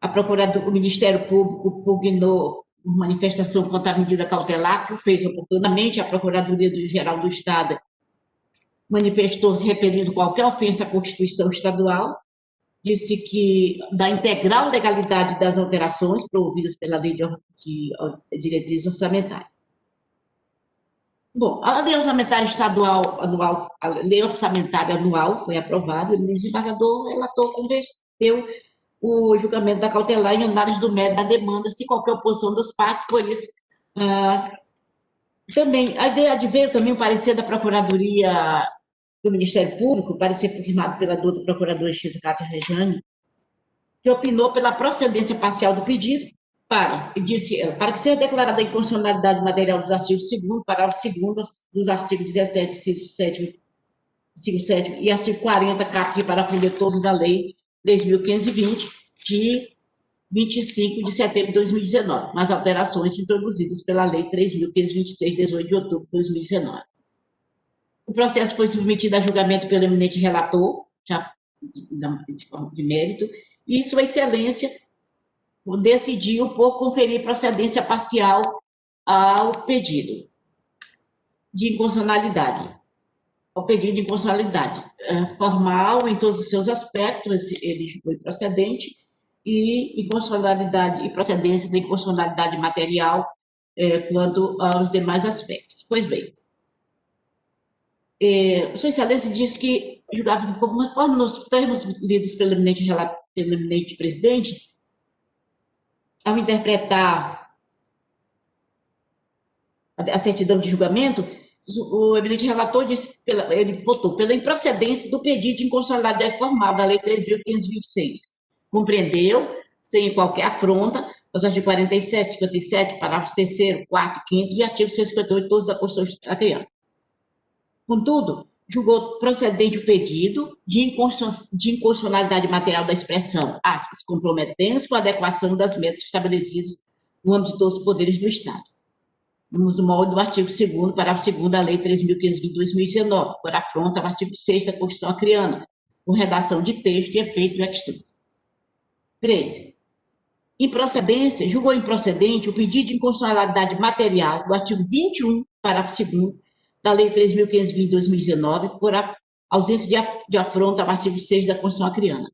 o Ministério Público pugnou manifestação contra a medida cautelar, que o fez oportunamente, a Procuradoria-Geral do Estado manifestou-se repelindo qualquer ofensa à Constituição Estadual, disse que da integral legalidade das alterações promovidas pela Lei de Diretrizes Orçamentárias. Bom, a Lei Orçamentária Anual, a Lei Orçamentária Anual foi aprovada, e o desembargador relator converteu o julgamento da cautelar em análise do mérito da demanda, sem qualquer oposição das partes, por isso, também, veio também o parecer da Procuradoria do Ministério Público, parecer firmado pela doutora Procuradora X. Cátia Rejane, que opinou pela procedência parcial do pedido, para que seja declarada a inconstitucionalidade material dos artigos 2º, parágrafo 2º, dos artigos 17, inciso 7 e artigo 40, caput, parágrafo todos da Lei 3.520, de 25 de setembro de 2019, nas alterações introduzidas pela Lei 3.526, 18 de outubro de 2019. O processo foi submetido a julgamento pelo eminente relator, já de forma de mérito, e Sua Excelência decidiu por conferir procedência parcial ao pedido de inconstitucionalidade. Formal, em todos os seus aspectos, ele julgou improcedente, e inconstitucionalidade e procedência da inconstitucionalidade material quanto aos demais aspectos. Pois bem, Sua Excelência disse que julgava conforme nos termos lidos pelo eminente presidente, ao interpretar a certidão de julgamento, o eminente relator disse, ele votou pela improcedência do pedido de inconstitucionalidade formal da Lei 3.526. Compreendeu, sem qualquer afronta, os artigos 47, 57, parágrafos 3º, 4º, 5º e artigo 158, todos da Constituição Estadual. Contudo, julgou procedente o pedido de inconstitucionalidade material da expressão, aspas, comprometendo-se com a adequação das metas estabelecidas no âmbito de todos os poderes do Estado, no molde do artigo 2º, parágrafo 2º da Lei 3.520 de 2019, por afronta ao artigo 6º da Constituição Acreana, com redação de texto e efeito do extra. 13. Improcedência, julgou improcedente o pedido de inconstitucionalidade material do artigo 21, parágrafo 2º, da Lei 3.520 de 2019, por ausência de afronta ao artigo 6 da Constituição Acreana.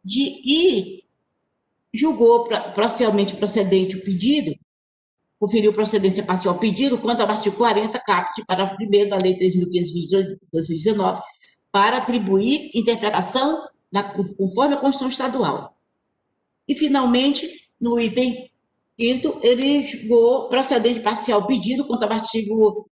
E julgou parcialmente procedente o pedido, conferiu procedência parcial ao pedido quanto ao artigo 40, caput, parágrafo 1º da Lei 3.520 de 2019, para atribuir interpretação conforme a Constituição Estadual. E, finalmente, no item 5º, ele julgou procedente parcial o pedido quanto ao artigo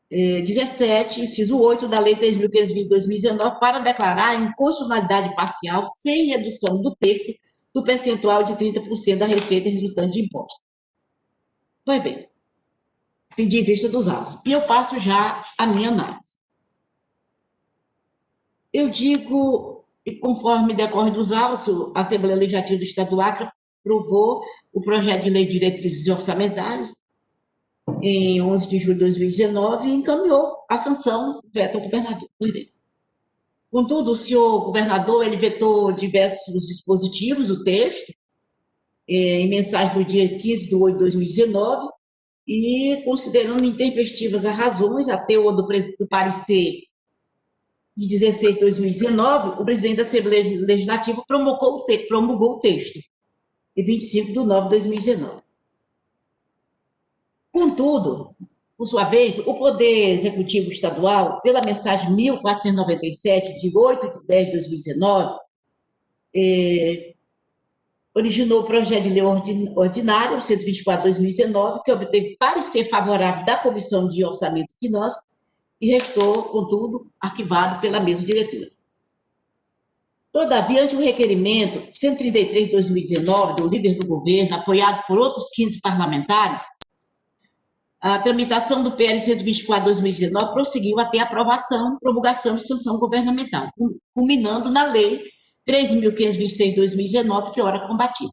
17, inciso 8 da Lei 3.520 de 2019, para declarar a inconstitucionalidade parcial sem redução do texto do percentual de 30% da receita resultante de imposto. Pois bem, pedir vista dos autos. E eu passo já a minha análise. Eu digo, e conforme decorre dos autos, a Assembleia Legislativa do Estado do Acre aprovou o projeto de lei de diretrizes orçamentárias em 11 de julho de 2019 e encaminhou a sanção do veto ao governador. Contudo, o senhor governador ele vetou diversos dispositivos do texto, em mensagem do dia 15 de 8 de 2019, e, considerando intempestivas as razões, a teor do parecer de 16 de 2019, o presidente da Assembleia Legislativa promulgou o texto, em 25 de 9 de 2019. Contudo, por sua vez, o Poder Executivo Estadual, pela mensagem 1497, de 8 de 10 de 2019, originou o projeto de lei ordinário, 124 de 2019, que obteve parecer favorável da Comissão de Orçamento e Finanças e restou, contudo, arquivado pela mesa diretora. Todavia, ante o requerimento 133 de 2019 do líder do governo, apoiado por outros 15 parlamentares, a tramitação do PL 124 de 2019 prosseguiu até aprovação, promulgação e sanção governamental, culminando na Lei 3.526 de 2019, que ora combatida.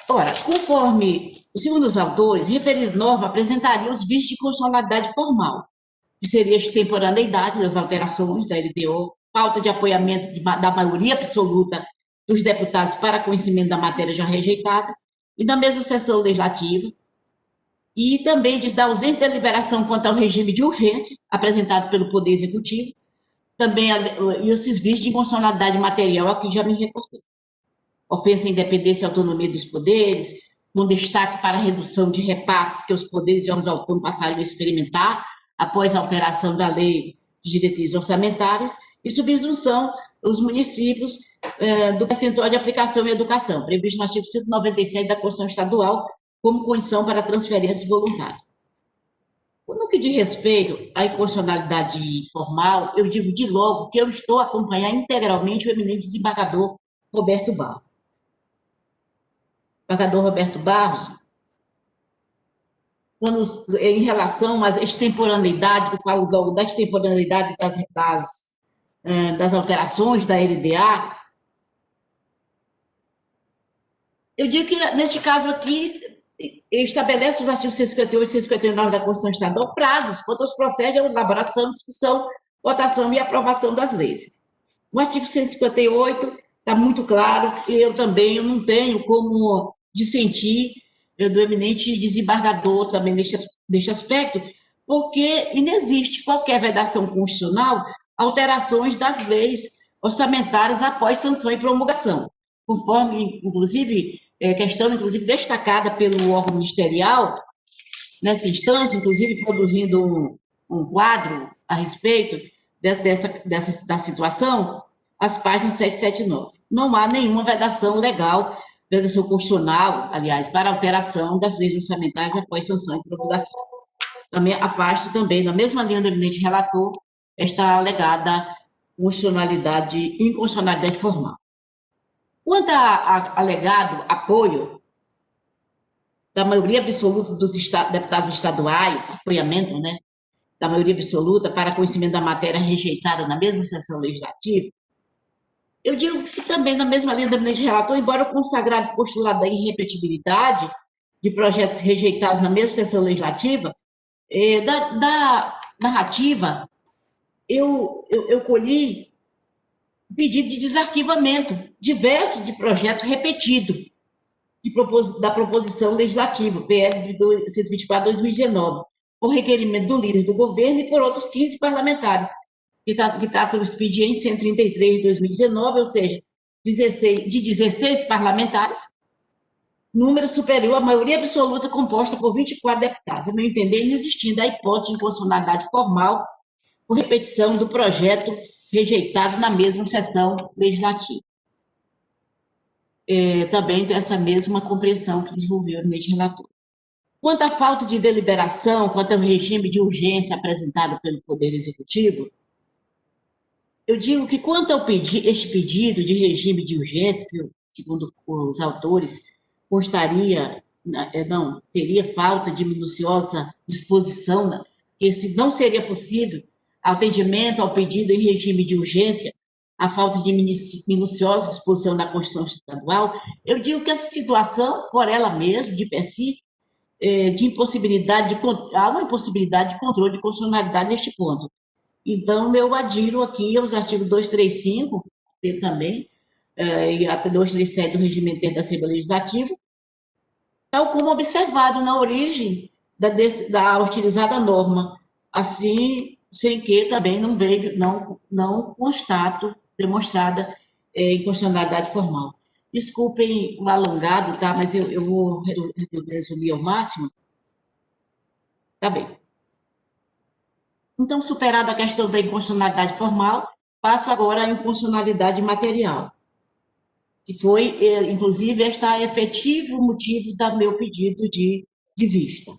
Ora, conforme, segundo os autores, referida norma apresentaria os vícios de constitucionalidade formal, que seria a extemporaneidade das alterações da LDO, falta de apoiamento da maioria absoluta dos deputados para conhecimento da matéria já rejeitada, e na mesma sessão legislativa, e também diz da ausente deliberação quanto ao regime de urgência apresentado pelo Poder Executivo, também e esses vícios de inconstitucionalidade material, aqui já me reportei. Ofensa à independência e autonomia dos poderes, com destaque para a redução de repasses que os poderes e órgãos autônomos passaram a experimentar após a alteração da lei de diretrizes orçamentárias, e subsunção os municípios do percentual de aplicação em educação, previsto no artigo 197 da Constituição Estadual, como condição para transferência voluntária. No que diz respeito à inconstitucionalidade formal, eu digo de logo que eu estou a acompanhar integralmente o eminente desembargador Roberto Barros. Desembargador Roberto Barros, em relação à extemporaneidade, eu falo logo da extemporaneidade das alterações da LDA, eu digo que, neste caso aqui, estabelece os artigos 158 e 159 da Constituição Estadual prazos quanto aos processos de elaboração, discussão, votação e aprovação das leis. O artigo 158 está muito claro, e eu também não tenho como dissentir do eminente desembargador também neste aspecto, porque inexiste qualquer vedação constitucional alterações das leis orçamentárias após sanção e promulgação, conforme, inclusive, questão, inclusive, destacada pelo órgão ministerial, nessa instância, inclusive, produzindo um quadro a respeito da situação, as páginas 779. Não há nenhuma vedação legal, vedação constitucional, aliás, para alteração das leis orçamentárias após sanção e promulgação. Também afasto também, na mesma linha do eminente relator, esta alegada inconstitucionalidade formal. Quanto a alegado apoio da maioria absoluta dos deputados estaduais, apoiamento, né, da maioria absoluta para conhecimento da matéria rejeitada na mesma sessão legislativa, eu digo que também, na mesma linha do eminente relator, embora o consagrado postulado da irrepetibilidade de projetos rejeitados na mesma sessão legislativa, da narrativa, eu colhi pedido de desarquivamento diversos de projetos repetidos da proposição legislativa, PL 124 de 2019, por requerimento do líder do governo e por outros 15 parlamentares, que tratam o expediente 133 de 2019, ou seja, 16 parlamentares, número superior à maioria absoluta composta por 24 deputados. A meu entender, inexistindo a hipótese de inconstitucionalidade formal por repetição do projeto rejeitado na mesma sessão legislativa. Também tem essa mesma compreensão que desenvolveu o eminente relator. Quanto à falta de deliberação, quanto ao regime de urgência apresentado pelo Poder Executivo, eu digo que, quanto ao este pedido de regime de urgência, que, segundo os autores, constaria não, teria falta de minuciosa disposição, né? Que se não seria possível atendimento ao pedido em regime de urgência, a falta de minuciosa disposição na Constituição Estadual, eu digo que essa situação, por ela mesma, de per si, de impossibilidade há uma impossibilidade de controle de constitucionalidade neste ponto. Então, eu adiro aqui aos artigos 235, também, e até 237 do Regimento Interno da Assembleia Legislativa, tal como observado na origem da utilizada norma, assim, sem que também não vejo, não constato demonstrada inconstitucionalidade formal. Desculpem o alongado, tá? Mas eu vou resumir ao máximo. Tá bem. Então, superada a questão da inconstitucionalidade formal, passo agora à inconstitucionalidade material, que foi, inclusive, este efetivo motivo do meu pedido de vista.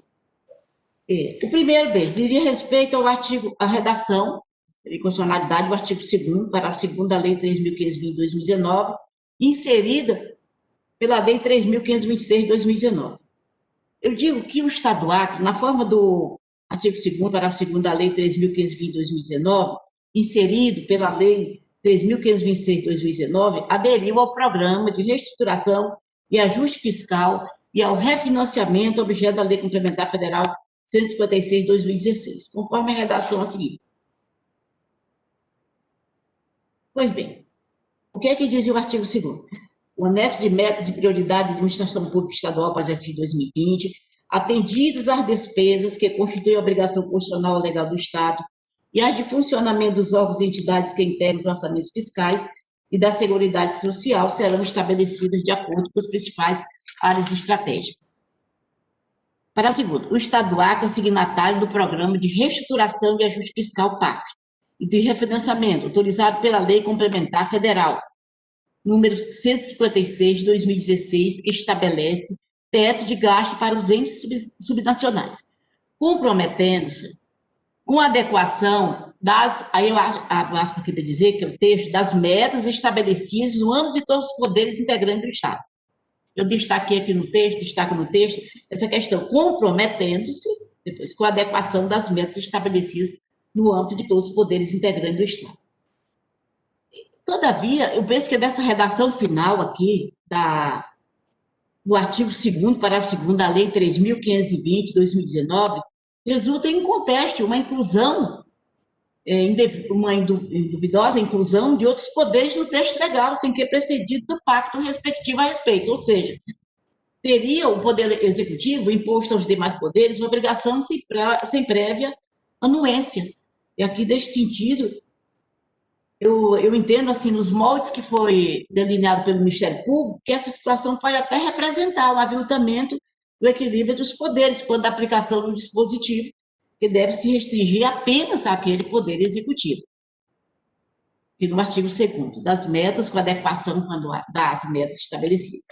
O primeiro deles diria respeito ao artigo, à redação, inconstitucionalidade do artigo 2º, parágrafo 2º da Lei 3.520 de 2019, inserida pela Lei 3.526 de 2019. Eu digo que o Estado do Acre, na forma do artigo 2º, parágrafo 2º da Lei 3.520 de 2019, inserido pela Lei 3.526 de 2019, aderiu ao Programa de Reestruturação e Ajuste Fiscal e ao refinanciamento objeto da Lei Complementar Federal 156 de 2016, conforme a redação a seguir. Pois bem, o que é que diz o artigo 2º? O anexo de metas e prioridades de administração pública estadual para o exercício 2020, atendidas às despesas que constituem a obrigação constitucional ou legal do Estado e as de funcionamento dos órgãos e entidades que integram os orçamentos fiscais e da Seguridade Social, serão estabelecidas de acordo com as principais áreas estratégicas. Parágrafo 2º. O Estado do Acre é signatário do Programa de Reestruturação e Ajuste Fiscal PAF e de refinanciamento, autorizado pela Lei Complementar Federal, número 156 de 2016, que estabelece teto de gasto para os entes subnacionais, comprometendo-se com a adequação das, aí eu acho que queria dizer que é o texto, das metas estabelecidas no âmbito de todos os poderes integrantes do Estado. Eu destaco no texto, essa questão, comprometendo-se, depois, com a adequação das metas estabelecidas no âmbito de todos os poderes integrantes do Estado. Todavia, eu penso que dessa redação final aqui, do artigo 2º, parágrafo 2º da Lei 3.520 de 2019, resulta em conteste uma inclusão, uma duvidosa inclusão de outros poderes no texto legal, sem que precedido do pacto respectivo a respeito. Ou seja, teria o Poder Executivo imposto aos demais poderes uma obrigação sem prévia anuência. E aqui, nesse sentido, eu entendo, assim, nos moldes que foi delineado pelo Ministério Público, que essa situação pode até representar o aviltamento do equilíbrio entre os poderes, quando a aplicação do dispositivo, que deve se restringir apenas àquele Poder Executivo. E no artigo 2º, das metas com adequação das metas estabelecidas.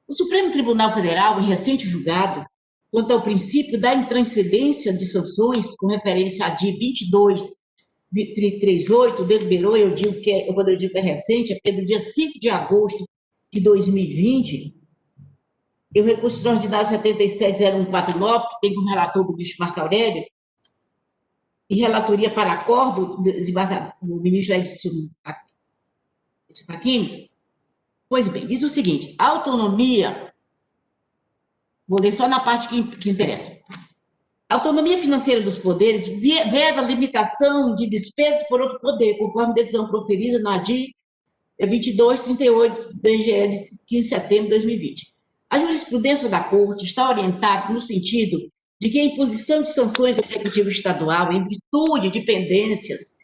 O Supremo Tribunal Federal, em recente julgado, quanto ao princípio da intranscendência de sanções, com referência à DI 22.38, deliberou, quando eu digo que é recente, é porque no dia 5 de agosto de 2020, o recurso extraordinário 770149, que tem como relator o ministro Marco Aurélio, e relatoria para acordo do ministro Edson Fachin. Pois bem, diz o seguinte: a autonomia, vou ler só na parte que interessa. A autonomia financeira dos poderes veda a limitação de despesas por outro poder, conforme decisão proferida na DI 2238 DGE de 15 de setembro de 2020. A jurisprudência da Corte está orientada no sentido de que a imposição de sanções ao Executivo Estadual em virtude de pendências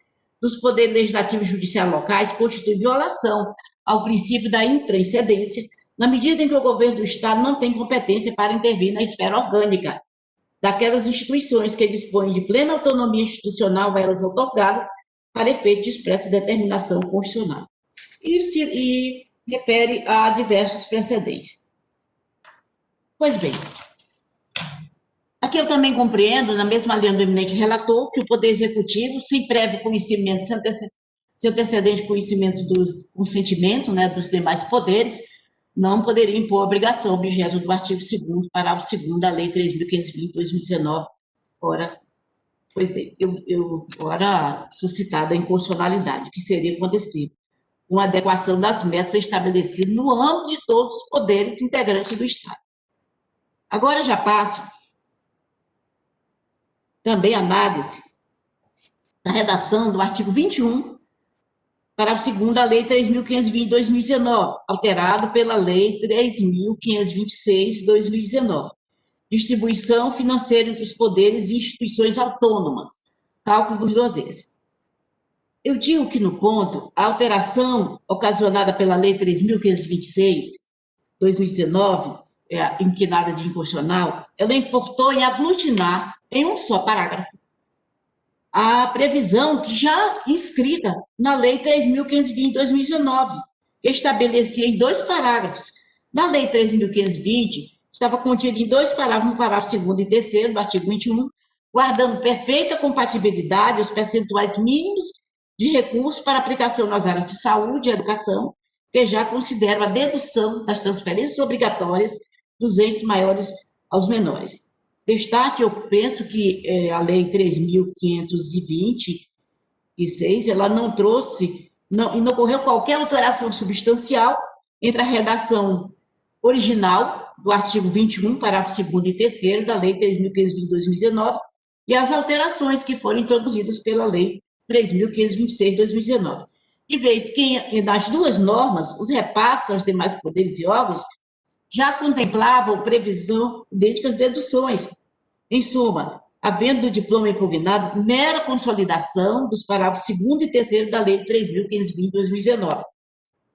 dos poderes legislativo e judiciário locais constitui violação ao princípio da intranscendência, na medida em que o governo do Estado não tem competência para intervir na esfera orgânica daquelas instituições que dispõem de plena autonomia institucional a elas outorgadas para efeito de expressa determinação constitucional. E refere a diversos precedentes. Pois bem, aqui eu também compreendo, na mesma linha do eminente relator, que o Poder Executivo, sem prévio conhecimento, sem antecedente conhecimento do consentimento, né, dos demais poderes, não poderia impor obrigação, objeto do artigo 2º, parágrafo 2º da Lei 3.520/2019, ora suscitada a inconstitucionalidade, que seria contestável, com adequação das metas estabelecidas no âmbito de todos os poderes integrantes do Estado. Agora já passo também a análise da redação do artigo 21, parágrafo 2º da Lei 3.520/2019, alterado pela Lei 3.526/2019. Distribuição financeira entre os poderes e instituições autônomas, cálculo dos dozeres. Eu digo que, no ponto, a alteração ocasionada pela Lei 3.526/2019, inquinada de inconstitucional, ela importou em aglutinar em um só parágrafo a previsão que já inscrita na Lei 3.520/2019, que estabelecia em 2 parágrafos. Na Lei 3.520, estava contido em 2 parágrafos, no parágrafo 2º e 3º do artigo 21, guardando perfeita compatibilidade os percentuais mínimos de recursos para aplicação nas áreas de saúde e educação, que já consideram a dedução das transferências obrigatórias dos entes maiores aos menores. Destaque, eu penso que a Lei 3.526, ela não trouxe, e não ocorreu qualquer alteração substancial entre a redação original do artigo 21, parágrafo 2º e 3º da Lei 3.520/2019 e as alterações que foram introduzidas pela Lei 3.526/2019. De vez que, nas 2 normas, os repasses aos demais poderes e órgãos já contemplavam previsão idênticas deduções. Em suma, havendo o diploma impugnado, mera consolidação dos parágrafos 2º e 3º da Lei 3.520/2019.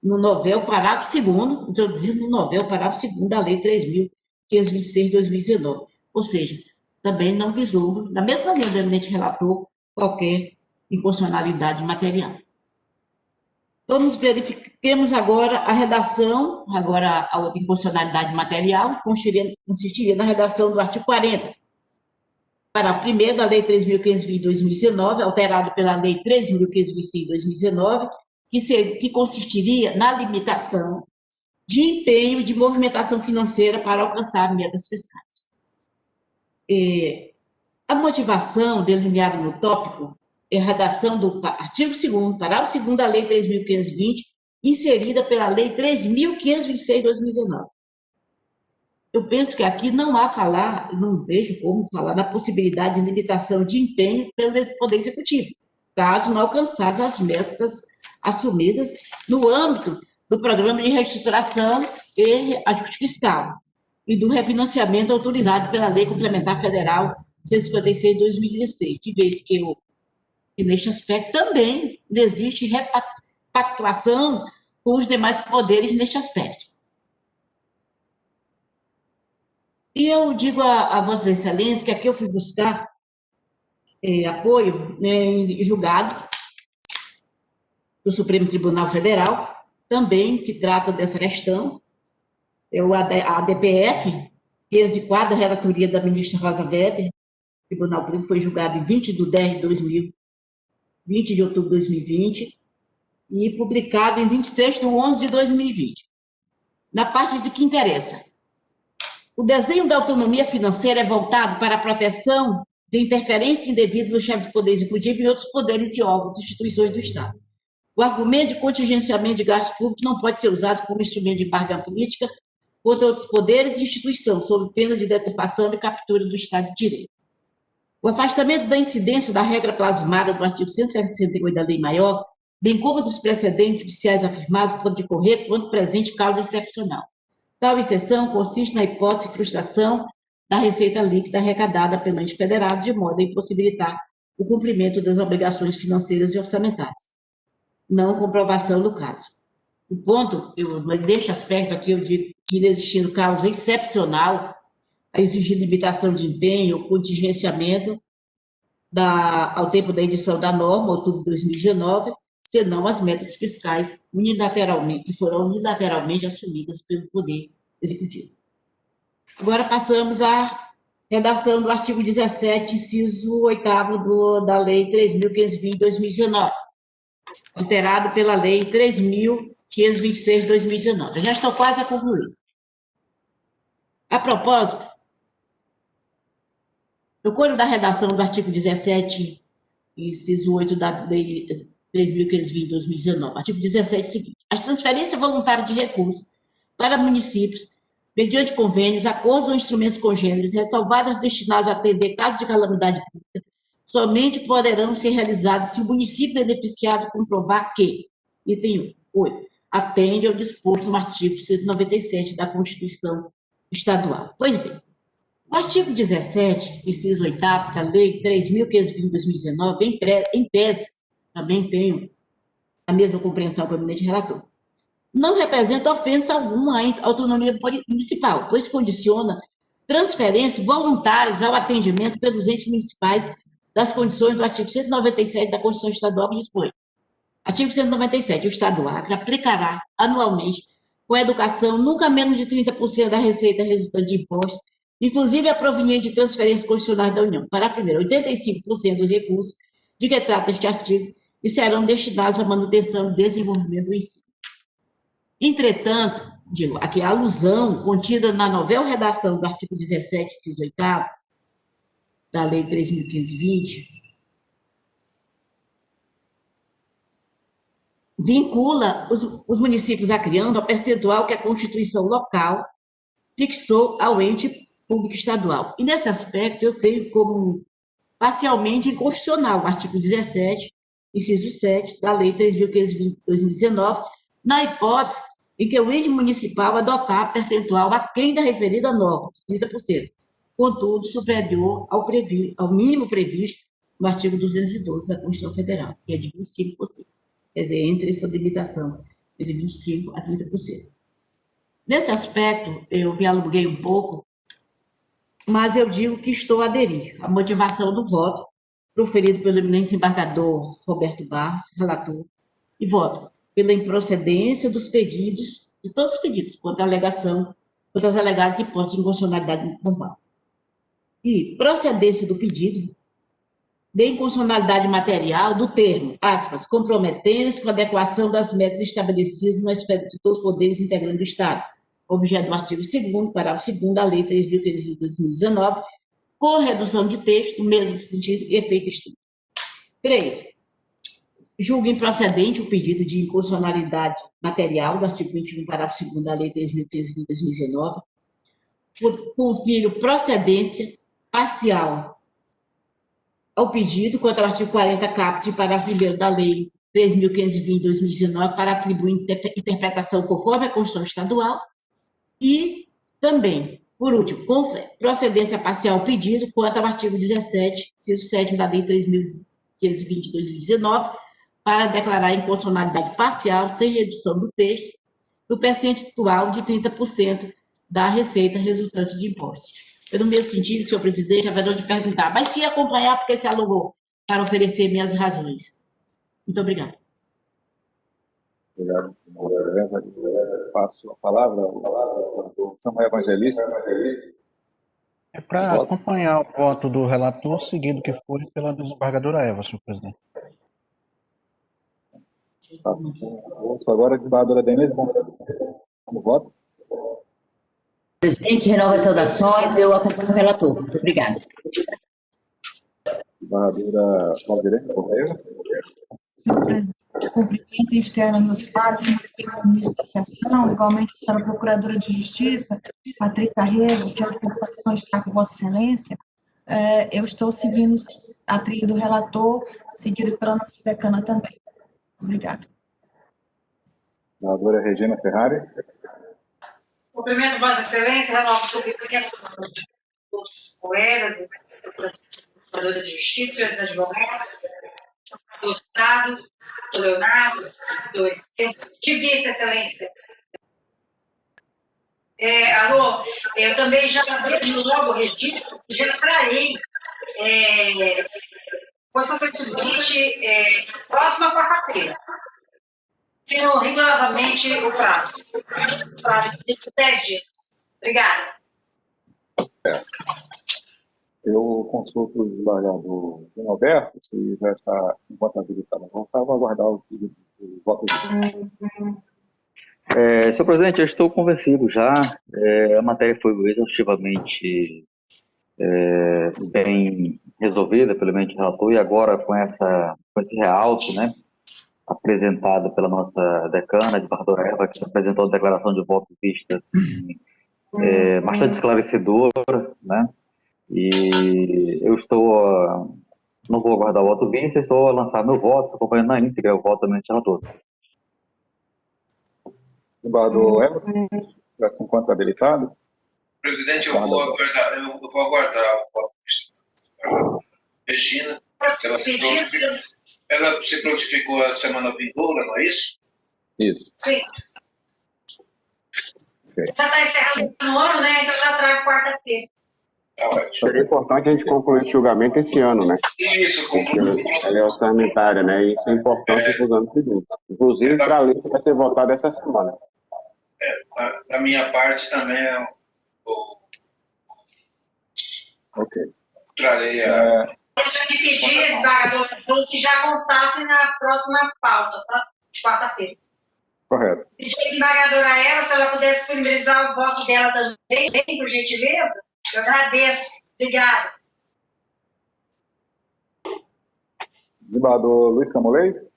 No novel parágrafo 2º, introduzido no novel parágrafo 2º da Lei 3.526/2019. Ou seja, também não vislumbro, da mesma maneira do eminente relator, qualquer inconstitucionalidade material. Então, verifiquemos agora a redação, agora a outra inconstitucionalidade material, consistiria na redação do artigo 40, parágrafo 1º da Lei 3.520/2019, alterado pela Lei 3.526/2019, que consistiria na limitação de empenho de movimentação financeira para alcançar metas fiscais. A motivação delineada no tópico é a redação do artigo 2º, parágrafo 2º da Lei 3.520, inserida pela Lei 3.526/2019. Eu penso que aqui não há falar, não vejo como falar na possibilidade de limitação de empenho pelo Poder Executivo, caso não alcançasse as metas assumidas no âmbito do Programa de Reestruturação e Ajuste Fiscal e do refinanciamento autorizado pela Lei Complementar Federal 156/2016, de vez que neste aspecto também existe repactuação com os demais poderes neste aspecto. E eu digo a Vossas Excelências que aqui eu fui buscar apoio em julgado do Supremo Tribunal Federal, também que trata dessa questão, a ADPF, que execuada a relatoria da ministra Rosa Weber, Tribunal Público, foi julgado em 20 de outubro de 2020, e publicado em 26 de 11 de 2020. Na parte de que interessa, o desenho da autonomia financeira é voltado para a proteção de interferência indevida do chefe do Poder Executivo e outros poderes e órgãos e instituições do Estado. O argumento de contingenciamento de gasto público não pode ser usado como instrumento de barganha política contra outros poderes e instituições, sob pena de deturpação e captura do Estado de Direito. O afastamento da incidência da regra plasmada do artigo 168 da Lei Maior, bem como dos precedentes judiciais afirmados, pode decorrer quando presente causa excepcional. Tal exceção consiste na hipótese de frustração da receita líquida arrecadada pelo ente federado, de modo a impossibilitar o cumprimento das obrigações financeiras e orçamentárias. Não comprovação do caso. O ponto, neste aspecto aqui, eu digo que, existindo causa excepcional, a exigir limitação de empenho ou contingenciamento ao tempo da edição da norma, outubro de 2019, senão as metas fiscais que foram unilateralmente assumidas pelo Poder Executivo. Agora passamos à redação do artigo 17, inciso 8º da Lei 3.520/2019, alterado pela Lei 3.000 526 de 2019. Eu já estou quase a concluir. A propósito, no coro da redação do artigo 17, inciso 8 da Lei 3.520 de 2019, artigo 17, seguinte: as transferências voluntárias de recursos para municípios, mediante convênios, acordos ou instrumentos congêneres, ressalvadas destinadas a atender casos de calamidade pública, somente poderão ser realizadas se o município beneficiado comprovar que, item 8, atende ao disposto no artigo 197 da Constituição Estadual. Pois bem, o artigo 17, inciso 8º, da Lei 3.520 de 2019, em tese, também tenho a mesma compreensão com o eminente relator, não representa ofensa alguma à autonomia municipal, pois condiciona transferências voluntárias ao atendimento pelos entes municipais das condições do artigo 197 da Constituição Estadual que dispõe. Artigo 197. O Estado do Acre aplicará anualmente com a educação nunca menos de 30% da receita resultante de impostos, inclusive a proveniente de transferências constitucionais da União. Parágrafo primeiro, 85% dos recursos de que trata este artigo e serão destinados à manutenção e desenvolvimento do ensino. Entretanto, digo, aqui a alusão contida na novel redação do artigo 17, inciso 8º, da Lei 3.520, vincula os municípios acreanos ao percentual que a Constituição local fixou ao ente público estadual. E, nesse aspecto, eu tenho como parcialmente inconstitucional o artigo 17, inciso 7, da Lei 3.520 de 2019, na hipótese em que o ente municipal adotar percentual aquém da referida norma, 30%, contudo, superior ao mínimo previsto no artigo 212 da Constituição Federal, que é de 25%. Quer dizer, entre essa limitação, de 25% a 30%. Nesse aspecto, eu me aluguei um pouco, mas eu digo que estou a aderir à motivação do voto proferido pelo eminente desembargador Roberto Barros, relator, e voto pela improcedência dos pedidos, de todos os pedidos, quanto às alegadas hipóteses de inconstitucionalidade formal. E procedência do pedido de inconstitucionalidade material do termo, aspas, comprometendo-se com a adequação das metas estabelecidas no esfera de todos os poderes integrantes do Estado, objeto do artigo 2º, parágrafo 2º da Lei 3.520 de 2019, com redução de texto, mesmo sentido e efeito estrito. 3. Julga improcedente o pedido de inconstitucionalidade material do artigo 21, parágrafo 2º da Lei 3.520 de 2019, confiro procedência parcial ao pedido quanto ao artigo 40, caput, parágrafo 1º da Lei 3.520 de 2019, para atribuir interpretação conforme a Constituição Estadual, e também, por último, procedência parcial ao pedido quanto ao artigo 17, inciso 7 da Lei 3.520 de 2019, para declarar inconstitucionalidade parcial, sem redução do texto, do percentual de 30% da receita resultante de impostos. No mesmo sentido, senhor presidente, a verdade de perguntar, mas se acompanhar, porque se alugou para oferecer minhas razões. Muito obrigada. Obrigado. Passo a palavra ao Samuel Evangelista. É para acompanhar o voto do relator, seguido que foi pela desembargadora Eva, senhor presidente. Ouço agora a desembargadora Denise. Como voto? Presidente, renova as saudações, eu acompanho o relator. Muito obrigada. Desembargadora Valdirene Correia. Senhor presidente, cumprimento e externo meus pares, o ministro da sessão, igualmente a senhora procuradora de justiça, Patrícia Rego, que é a satisfação estar com Vossa Excelência. Eu estou seguindo a trilha do relator, seguido pela nossa decana também. Obrigada. Senadora Regina Ferrari. Cumprimento Vossa Excelência, renovo os cumprimentos dos colegas, procuradora de justiça, senhores advogados, do Estado, do Leonardo, do de vista, Excelência. Alô, eu também já desde logo o registro, já trarei constantemente próxima quarta-feira, rigorosamente o prazo de 10 dias. Obrigada. Eu consulto o desembargador João Alberto, se já está enquanto habilitado. Vamos aguardar o voto. Senhor presidente, eu estou convencido já. A matéria foi exaustivamente bem resolvida pelo eminente relator, e agora com esse realce, né, apresentado pela nossa decana, desembargadora Eva, que apresentou a declaração de voto vista assim, bastante esclarecedora, né, e eu não vou aguardar o voto vista, estou a lançar meu voto, acompanhando na íntegra o voto do eminente relator. Desembargador Emerson, já se encontra habilitado? Presidente, eu vou aguardar o voto da Regina, que ela se prontificou a semana vindoura, não é isso? Isso. Sim. Okay. Já está encerrando o ano, né? Então já trago quarta-feira. Seria importante a gente concluir esse julgamento esse ano, né? Isso, concluir. Ela é orçamentária, né? E isso é importante para os anos seguintes. Inclusive para a lei que vai ser votada essa semana. Da minha parte também, Ok. Trarei a... Eu já te pedi, desembargador, que já constasse na próxima pauta, tá? De quarta-feira. Correto. Pedi a desembargadora Eva, se ela puder disponibilizar o voto dela também, por gentileza, eu agradeço. Obrigada. Desembargador Luiz Camolês.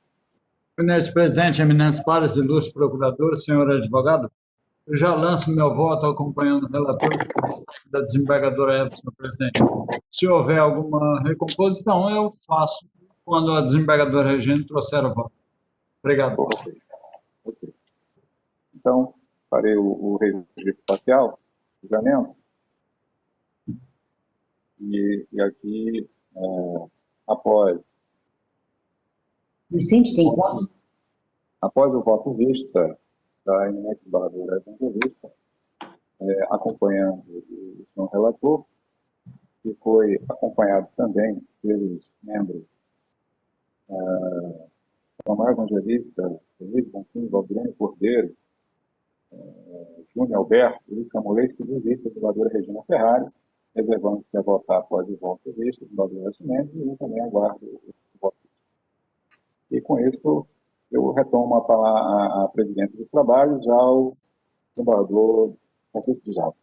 Eminente presidente, eminentes pares, ilustre procurador, senhor advogado, eu já lanço meu voto acompanhando o relator da desembargadora Eva, senhor presidente. Se houver alguma recomposição, eu faço quando a desembargadora Regina trouxer o voto. Obrigado. Ok. Então, farei o registro parcial, julgamento. E aqui, após... Vicente, tem quantos? Após o voto vista da eminente desembargadora Eva Vista, acompanhando o senhor relator, que foi acompanhado também pelos membros Tomar Evangelista, Felipe Bonfim, Valdirene Cordeiro, Júnior Alberto, Luiz Camolês, que visita a desembargadora Regina Ferrari, reservando-se a votar após o voto visto, o desembargador Nascimento, e eu também aguardo o voto. E com isso, eu retomo a presidência dos trabalhos ao desembargador Francisco de Jalma.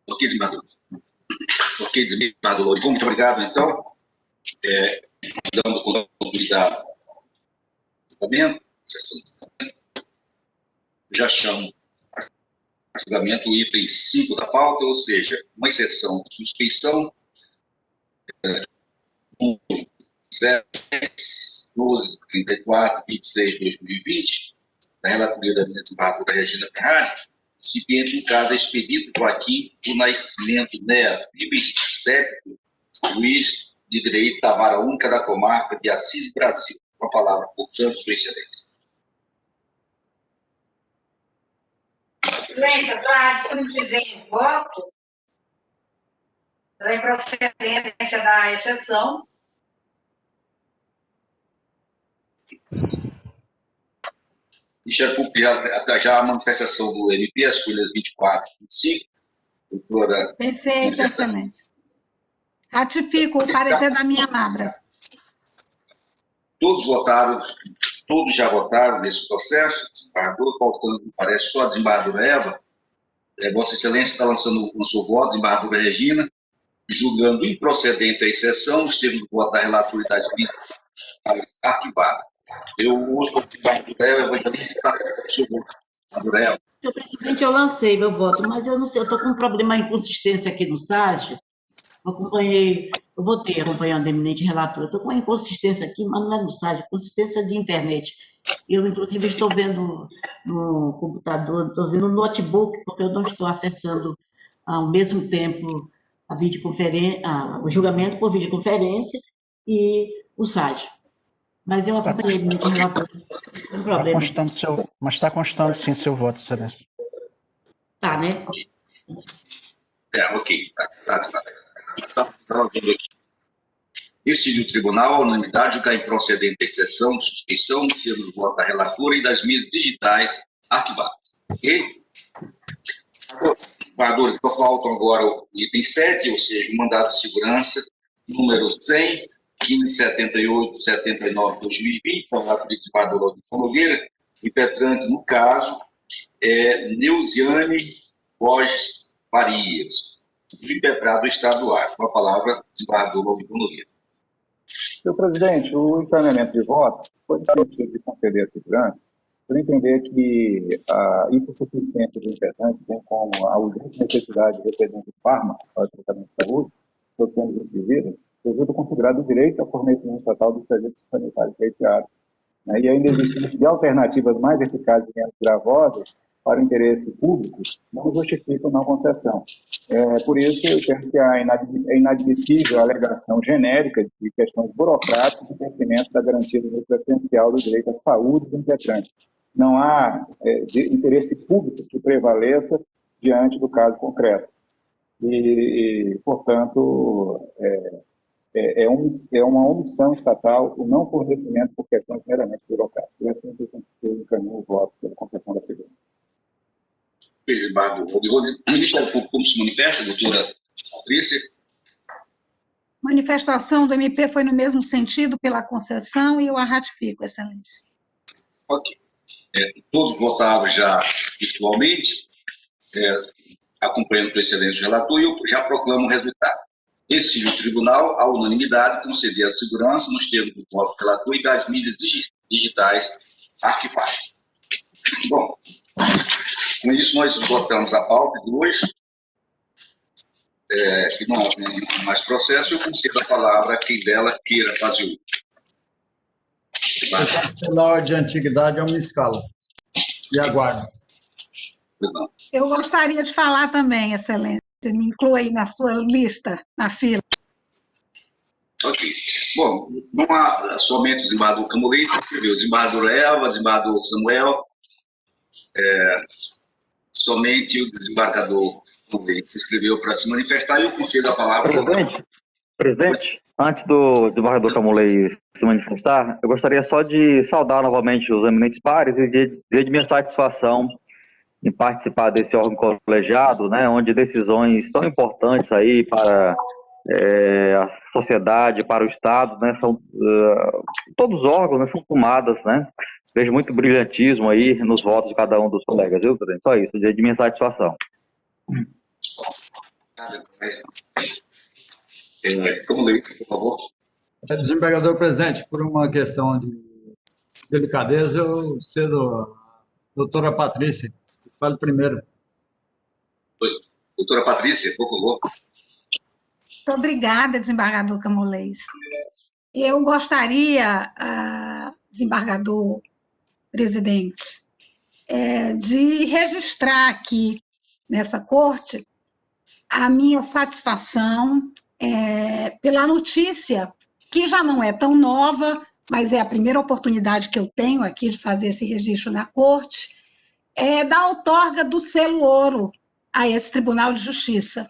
Ok, desembargador. Ok, desembargador. Muito obrigado, então. Dando continuidade ao julgamento, já chamo a julgamento o item 5 da pauta, ou seja, uma exceção de suspeição 12/34/26/2020, da relatoria da desembargadora Regina Ferrari, incipiente no caso expedito Joaquim do Nascimento Neto, IB7, juiz de direito da vara única da comarca de Assis, Brasil. Com a palavra, portanto, Sua Excelência. Excelência, para disponibilizar o voto, pela improcedência da exceção. Ministério Público já a manifestação do MP, as folhas 24 e 25. Doutora... Perfeito, Excelência. Ratifico o parecer da minha Mabra. Todos já votaram nesse processo, desembargador, faltando, parece, só a desembargadora Eva. Vossa Excelência está lançando o seu voto, desembargadora Regina, julgando improcedente a exceção, os termos do voto da relatora das vítimas arquivada. Eu uso o desembargadora Eva, evangelista, está o seu voto, desembargadora Eva. Senhor presidente, eu lancei meu voto, mas eu não sei, eu estou com um problema de inconsistência aqui no SAGE. Eu votei acompanhando o eminente relator. Eu estou com uma inconsistência aqui, mas não é no SAGE, consistência de internet. Eu, inclusive, estou vendo no computador, estou vendo no notebook, porque eu não estou acessando ao mesmo tempo a videoconferência, o julgamento por videoconferência e o SAGE. Mas eu acompanhei o eminente relator. Não tem problema. Mas está constando, sim, seu voto, Excelência. Tá, né? Ok. Estava vendo aqui. Decidiu o tribunal, a unanimidade, julgar improcedente a exceção de suspeição dos termos do voto da relatora e das mídias digitais arquivadas. Ok? Só faltam agora o item 7, ou seja, o mandado de segurança número 100, 1578/79/2020, relato do desembargador Laudivon Nogueira, impetrante no caso Neuziane Borges Farias, do impetrado Estado do Acre. Com a palavra, desembargador Laudivon Nogueira. Senhor presidente, o encaminhamento de voto foi no sentido de conceder a segurança, por entender que a hipossuficiência do impetrante, bem como a urgente necessidade de receber um fármaco para o tratamento de saúde, sob de vida, resulta considerado o direito ao fornecimento total dos serviços sanitários pleiteados, né? E ainda existência de alternativas mais eficazes e menos gravosas para o interesse público não justificam não concessão. Por isso, eu entendo que é inadmissível a alegação genérica de questões burocráticas e detrimento da garantia do direito essencial do direito à saúde do impetrante. Não há interesse público que prevaleça diante do caso concreto. Portanto, é uma omissão estatal o não fornecimento por questões meramente burocráticas. E assim eu encaminho o voto pela concessão da segurança. O Ministério Público como se manifesta, doutora Patrícia? Manifestação do MP foi no mesmo sentido pela concessão e eu a ratifico, excelência. Ok. Todos votaram já virtualmente, acompanhando sua excelência o relator, e eu já proclamo o resultado. Decide o tribunal, à unanimidade, conceder a segurança nos termos do voto do relator e das mídias digitais arquivadas. Bom, com isso nós esgotamos a pauta de hoje, que não há mais processo. Eu concedo a palavra a quem dela queira fazer uso. Pela ordem de antiguidade é uma escala. E aguardo. Eu gostaria de falar também, excelência. Me inclua aí na sua lista, na fila. Ok. Bom, não há somente o desembargador Camolês, se inscreveu o desembargador Elva, o desembargador Samuel, somente o desembargador Camolês se inscreveu para se manifestar, e eu concedo a palavra... Presidente, antes do desembargador Camolês se manifestar, eu gostaria só de saudar novamente os eminentes pares e dizer de minha satisfação em participar desse órgão colegiado, né, onde decisões tão importantes aí para a sociedade, para o Estado, né, são todos os órgãos, né, são tomadas, né. Vejo muito brilhantismo aí nos votos de cada um dos colegas, viu, presidente? Só isso, de minha satisfação. Como lei, por favor. Desembargador presidente, por uma questão de delicadeza, eu cedo a doutora Patrícia. Fale primeiro. Doutora Patrícia, por favor. Muito obrigada, desembargador Camolês. Eu gostaria, desembargador presidente, de registrar aqui nessa corte a minha satisfação pela notícia, que já não é tão nova, mas é a primeira oportunidade que eu tenho aqui de fazer esse registro na corte, da outorga do selo ouro a esse Tribunal de Justiça.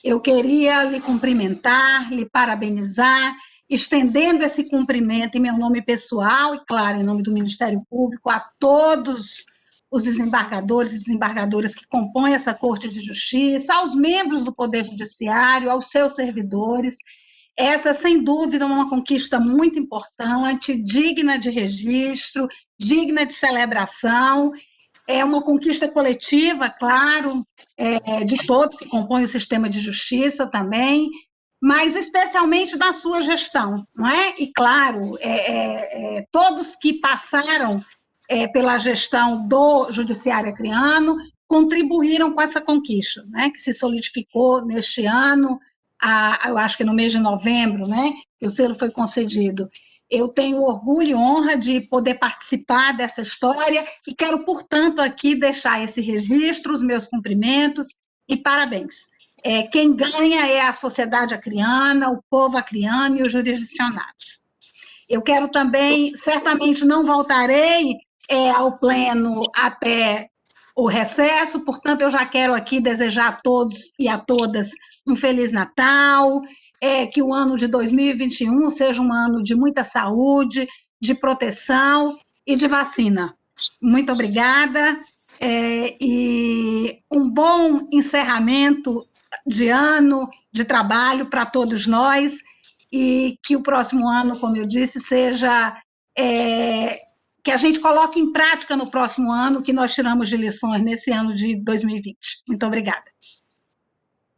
Eu queria lhe cumprimentar, lhe parabenizar, estendendo esse cumprimento em meu nome pessoal e, claro, em nome do Ministério Público, a todos os desembargadores e desembargadoras que compõem essa Corte de Justiça, aos membros do Poder Judiciário, aos seus servidores. Essa, sem dúvida, é uma conquista muito importante, digna de registro, digna de celebração. É uma conquista coletiva, claro, de todos que compõem o sistema de justiça também, mas especialmente da sua gestão, não é? E, claro, todos que passaram pela gestão do Judiciário Acreano contribuíram com essa conquista, né, que se solidificou neste ano, eu acho que no mês de novembro, né, que o selo foi concedido. Eu tenho orgulho e honra de poder participar dessa história e quero, portanto, aqui deixar esse registro, os meus cumprimentos e parabéns. Quem ganha é a sociedade acreana, o povo acreano e os jurisdicionados. Eu quero também, certamente não voltarei ao pleno até o recesso, portanto, eu já quero aqui desejar a todos e a todas um Feliz Natal, que o ano de 2021 seja um ano de muita saúde, de proteção e de vacina. Muito obrigada, e um bom encerramento de ano de trabalho para todos nós, e que o próximo ano, como eu disse, seja que a gente coloque em prática no próximo ano o que nós tiramos de lições nesse ano de 2020. Muito obrigada.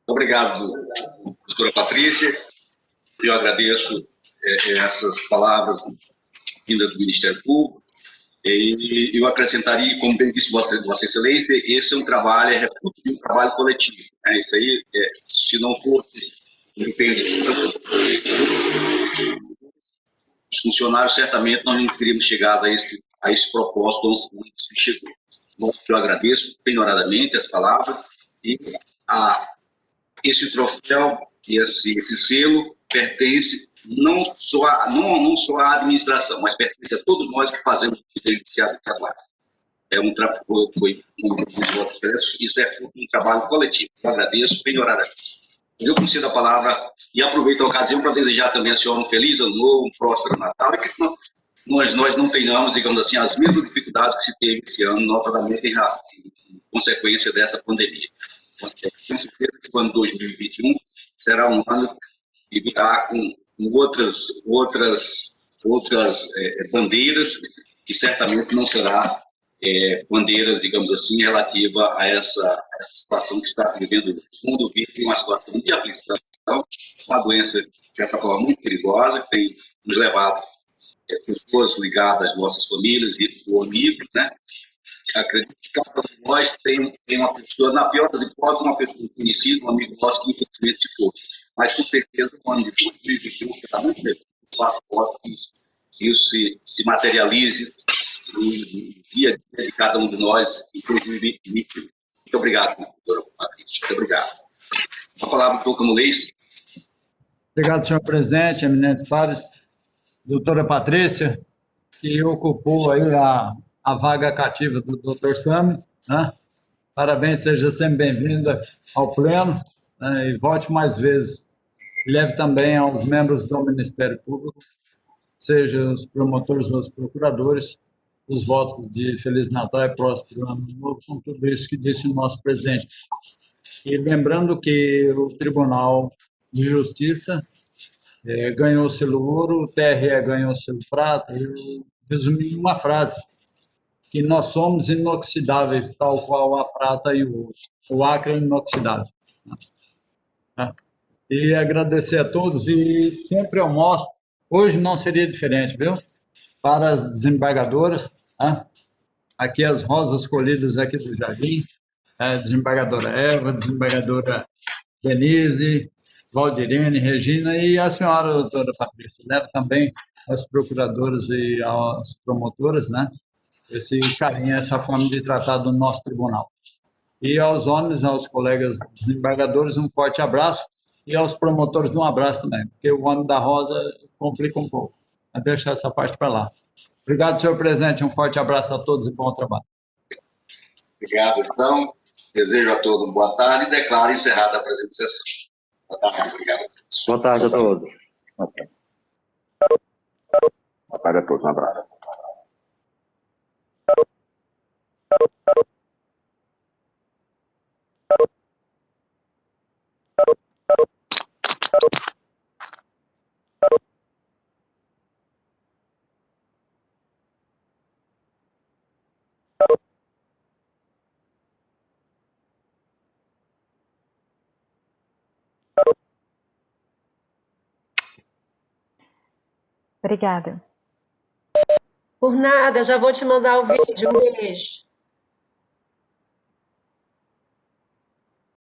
Obrigado, doutora Patrícia. Eu agradeço essas palavras vindas do Ministério Público. E eu acrescentaria, como bem disse Vossa Excelência, esse é um trabalho, é fruto de um trabalho coletivo. Né? Isso aí, se não fosse o empenho dos funcionários, certamente nós não teríamos chegado a esse propósito onde se chegou. Bom, eu agradeço penhoradamente as palavras e esse troféu e esse selo pertence não só à administração, mas pertence a todos nós que fazemos esse trabalho. Como disse Vossa Excelência, isso é fruto de um trabalho coletivo. Eu agradeço penhoradamente. Eu concedo a palavra e aproveito a ocasião para desejar também a senhora um feliz ano novo, um próspero Natal, e que nós não tenhamos, digamos assim, as mesmas dificuldades que se teve esse ano, notadamente em consequência dessa pandemia. Tenho certeza que o ano 2021 será um ano que virá com outras bandeiras, que certamente não será bandeiras, digamos assim, relativa a essa situação que está vivendo o mundo, vive uma situação de aflição, uma doença, de certa forma, muito perigosa, que tem nos levado pessoas ligadas às nossas famílias e amigos, né? Acredito que cada um de nós tem uma pessoa, na pior das hipóteses, uma pessoa conhecida, um amigo nosso que infelizmente se for. Mas, com certeza, o ano de 2021 será muito melhor. Que isso se materialize no dia a dia de cada um de nós em 2021. Muito obrigado, doutora Patrícia. Muito obrigado. A palavra do doutor Camulês. Obrigado, senhor presidente, eminentes pares. Doutora Patrícia, que ocupou aí a vaga cativa do doutor Sami, né? Parabéns, seja sempre bem-vinda ao Pleno, né? E volte mais vezes. Leve também aos membros do Ministério Público, seja os promotores ou os procuradores, os votos de Feliz Natal e próspero Ano Novo, com tudo isso que disse o nosso presidente. E lembrando que o Tribunal de Justiça ganhou o selo ouro, o TRE ganhou o selo prata, e eu resumi em uma frase, que nós somos inoxidáveis, tal qual a prata e o ouro. O Acre é inoxidável. E agradecer a todos, e sempre eu mostro, hoje não seria diferente, viu? Para as desembargadoras, aqui as rosas colhidas aqui do Jardim, desembargadora Eva, desembargadora Denise, Valdirene, Regina e a senhora doutora Patrícia. Leva também as procuradoras e as promotoras, né? Esse carinho, essa forma de tratar do nosso tribunal. E aos homens, aos colegas desembargadores, um forte abraço, e aos promotores um abraço também, porque o homem da rosa complica um pouco. Vou deixar essa parte para lá. Obrigado, senhor presidente, um forte abraço a todos e bom trabalho. Obrigado, então. Desejo a todos boa tarde e declaro encerrada a presente sessão. Boa tarde, obrigado. Boa tarde a todos. Boa tarde a todos, um abraço. Obrigada. Por nada, já vou te mandar o vídeo. Um beijo.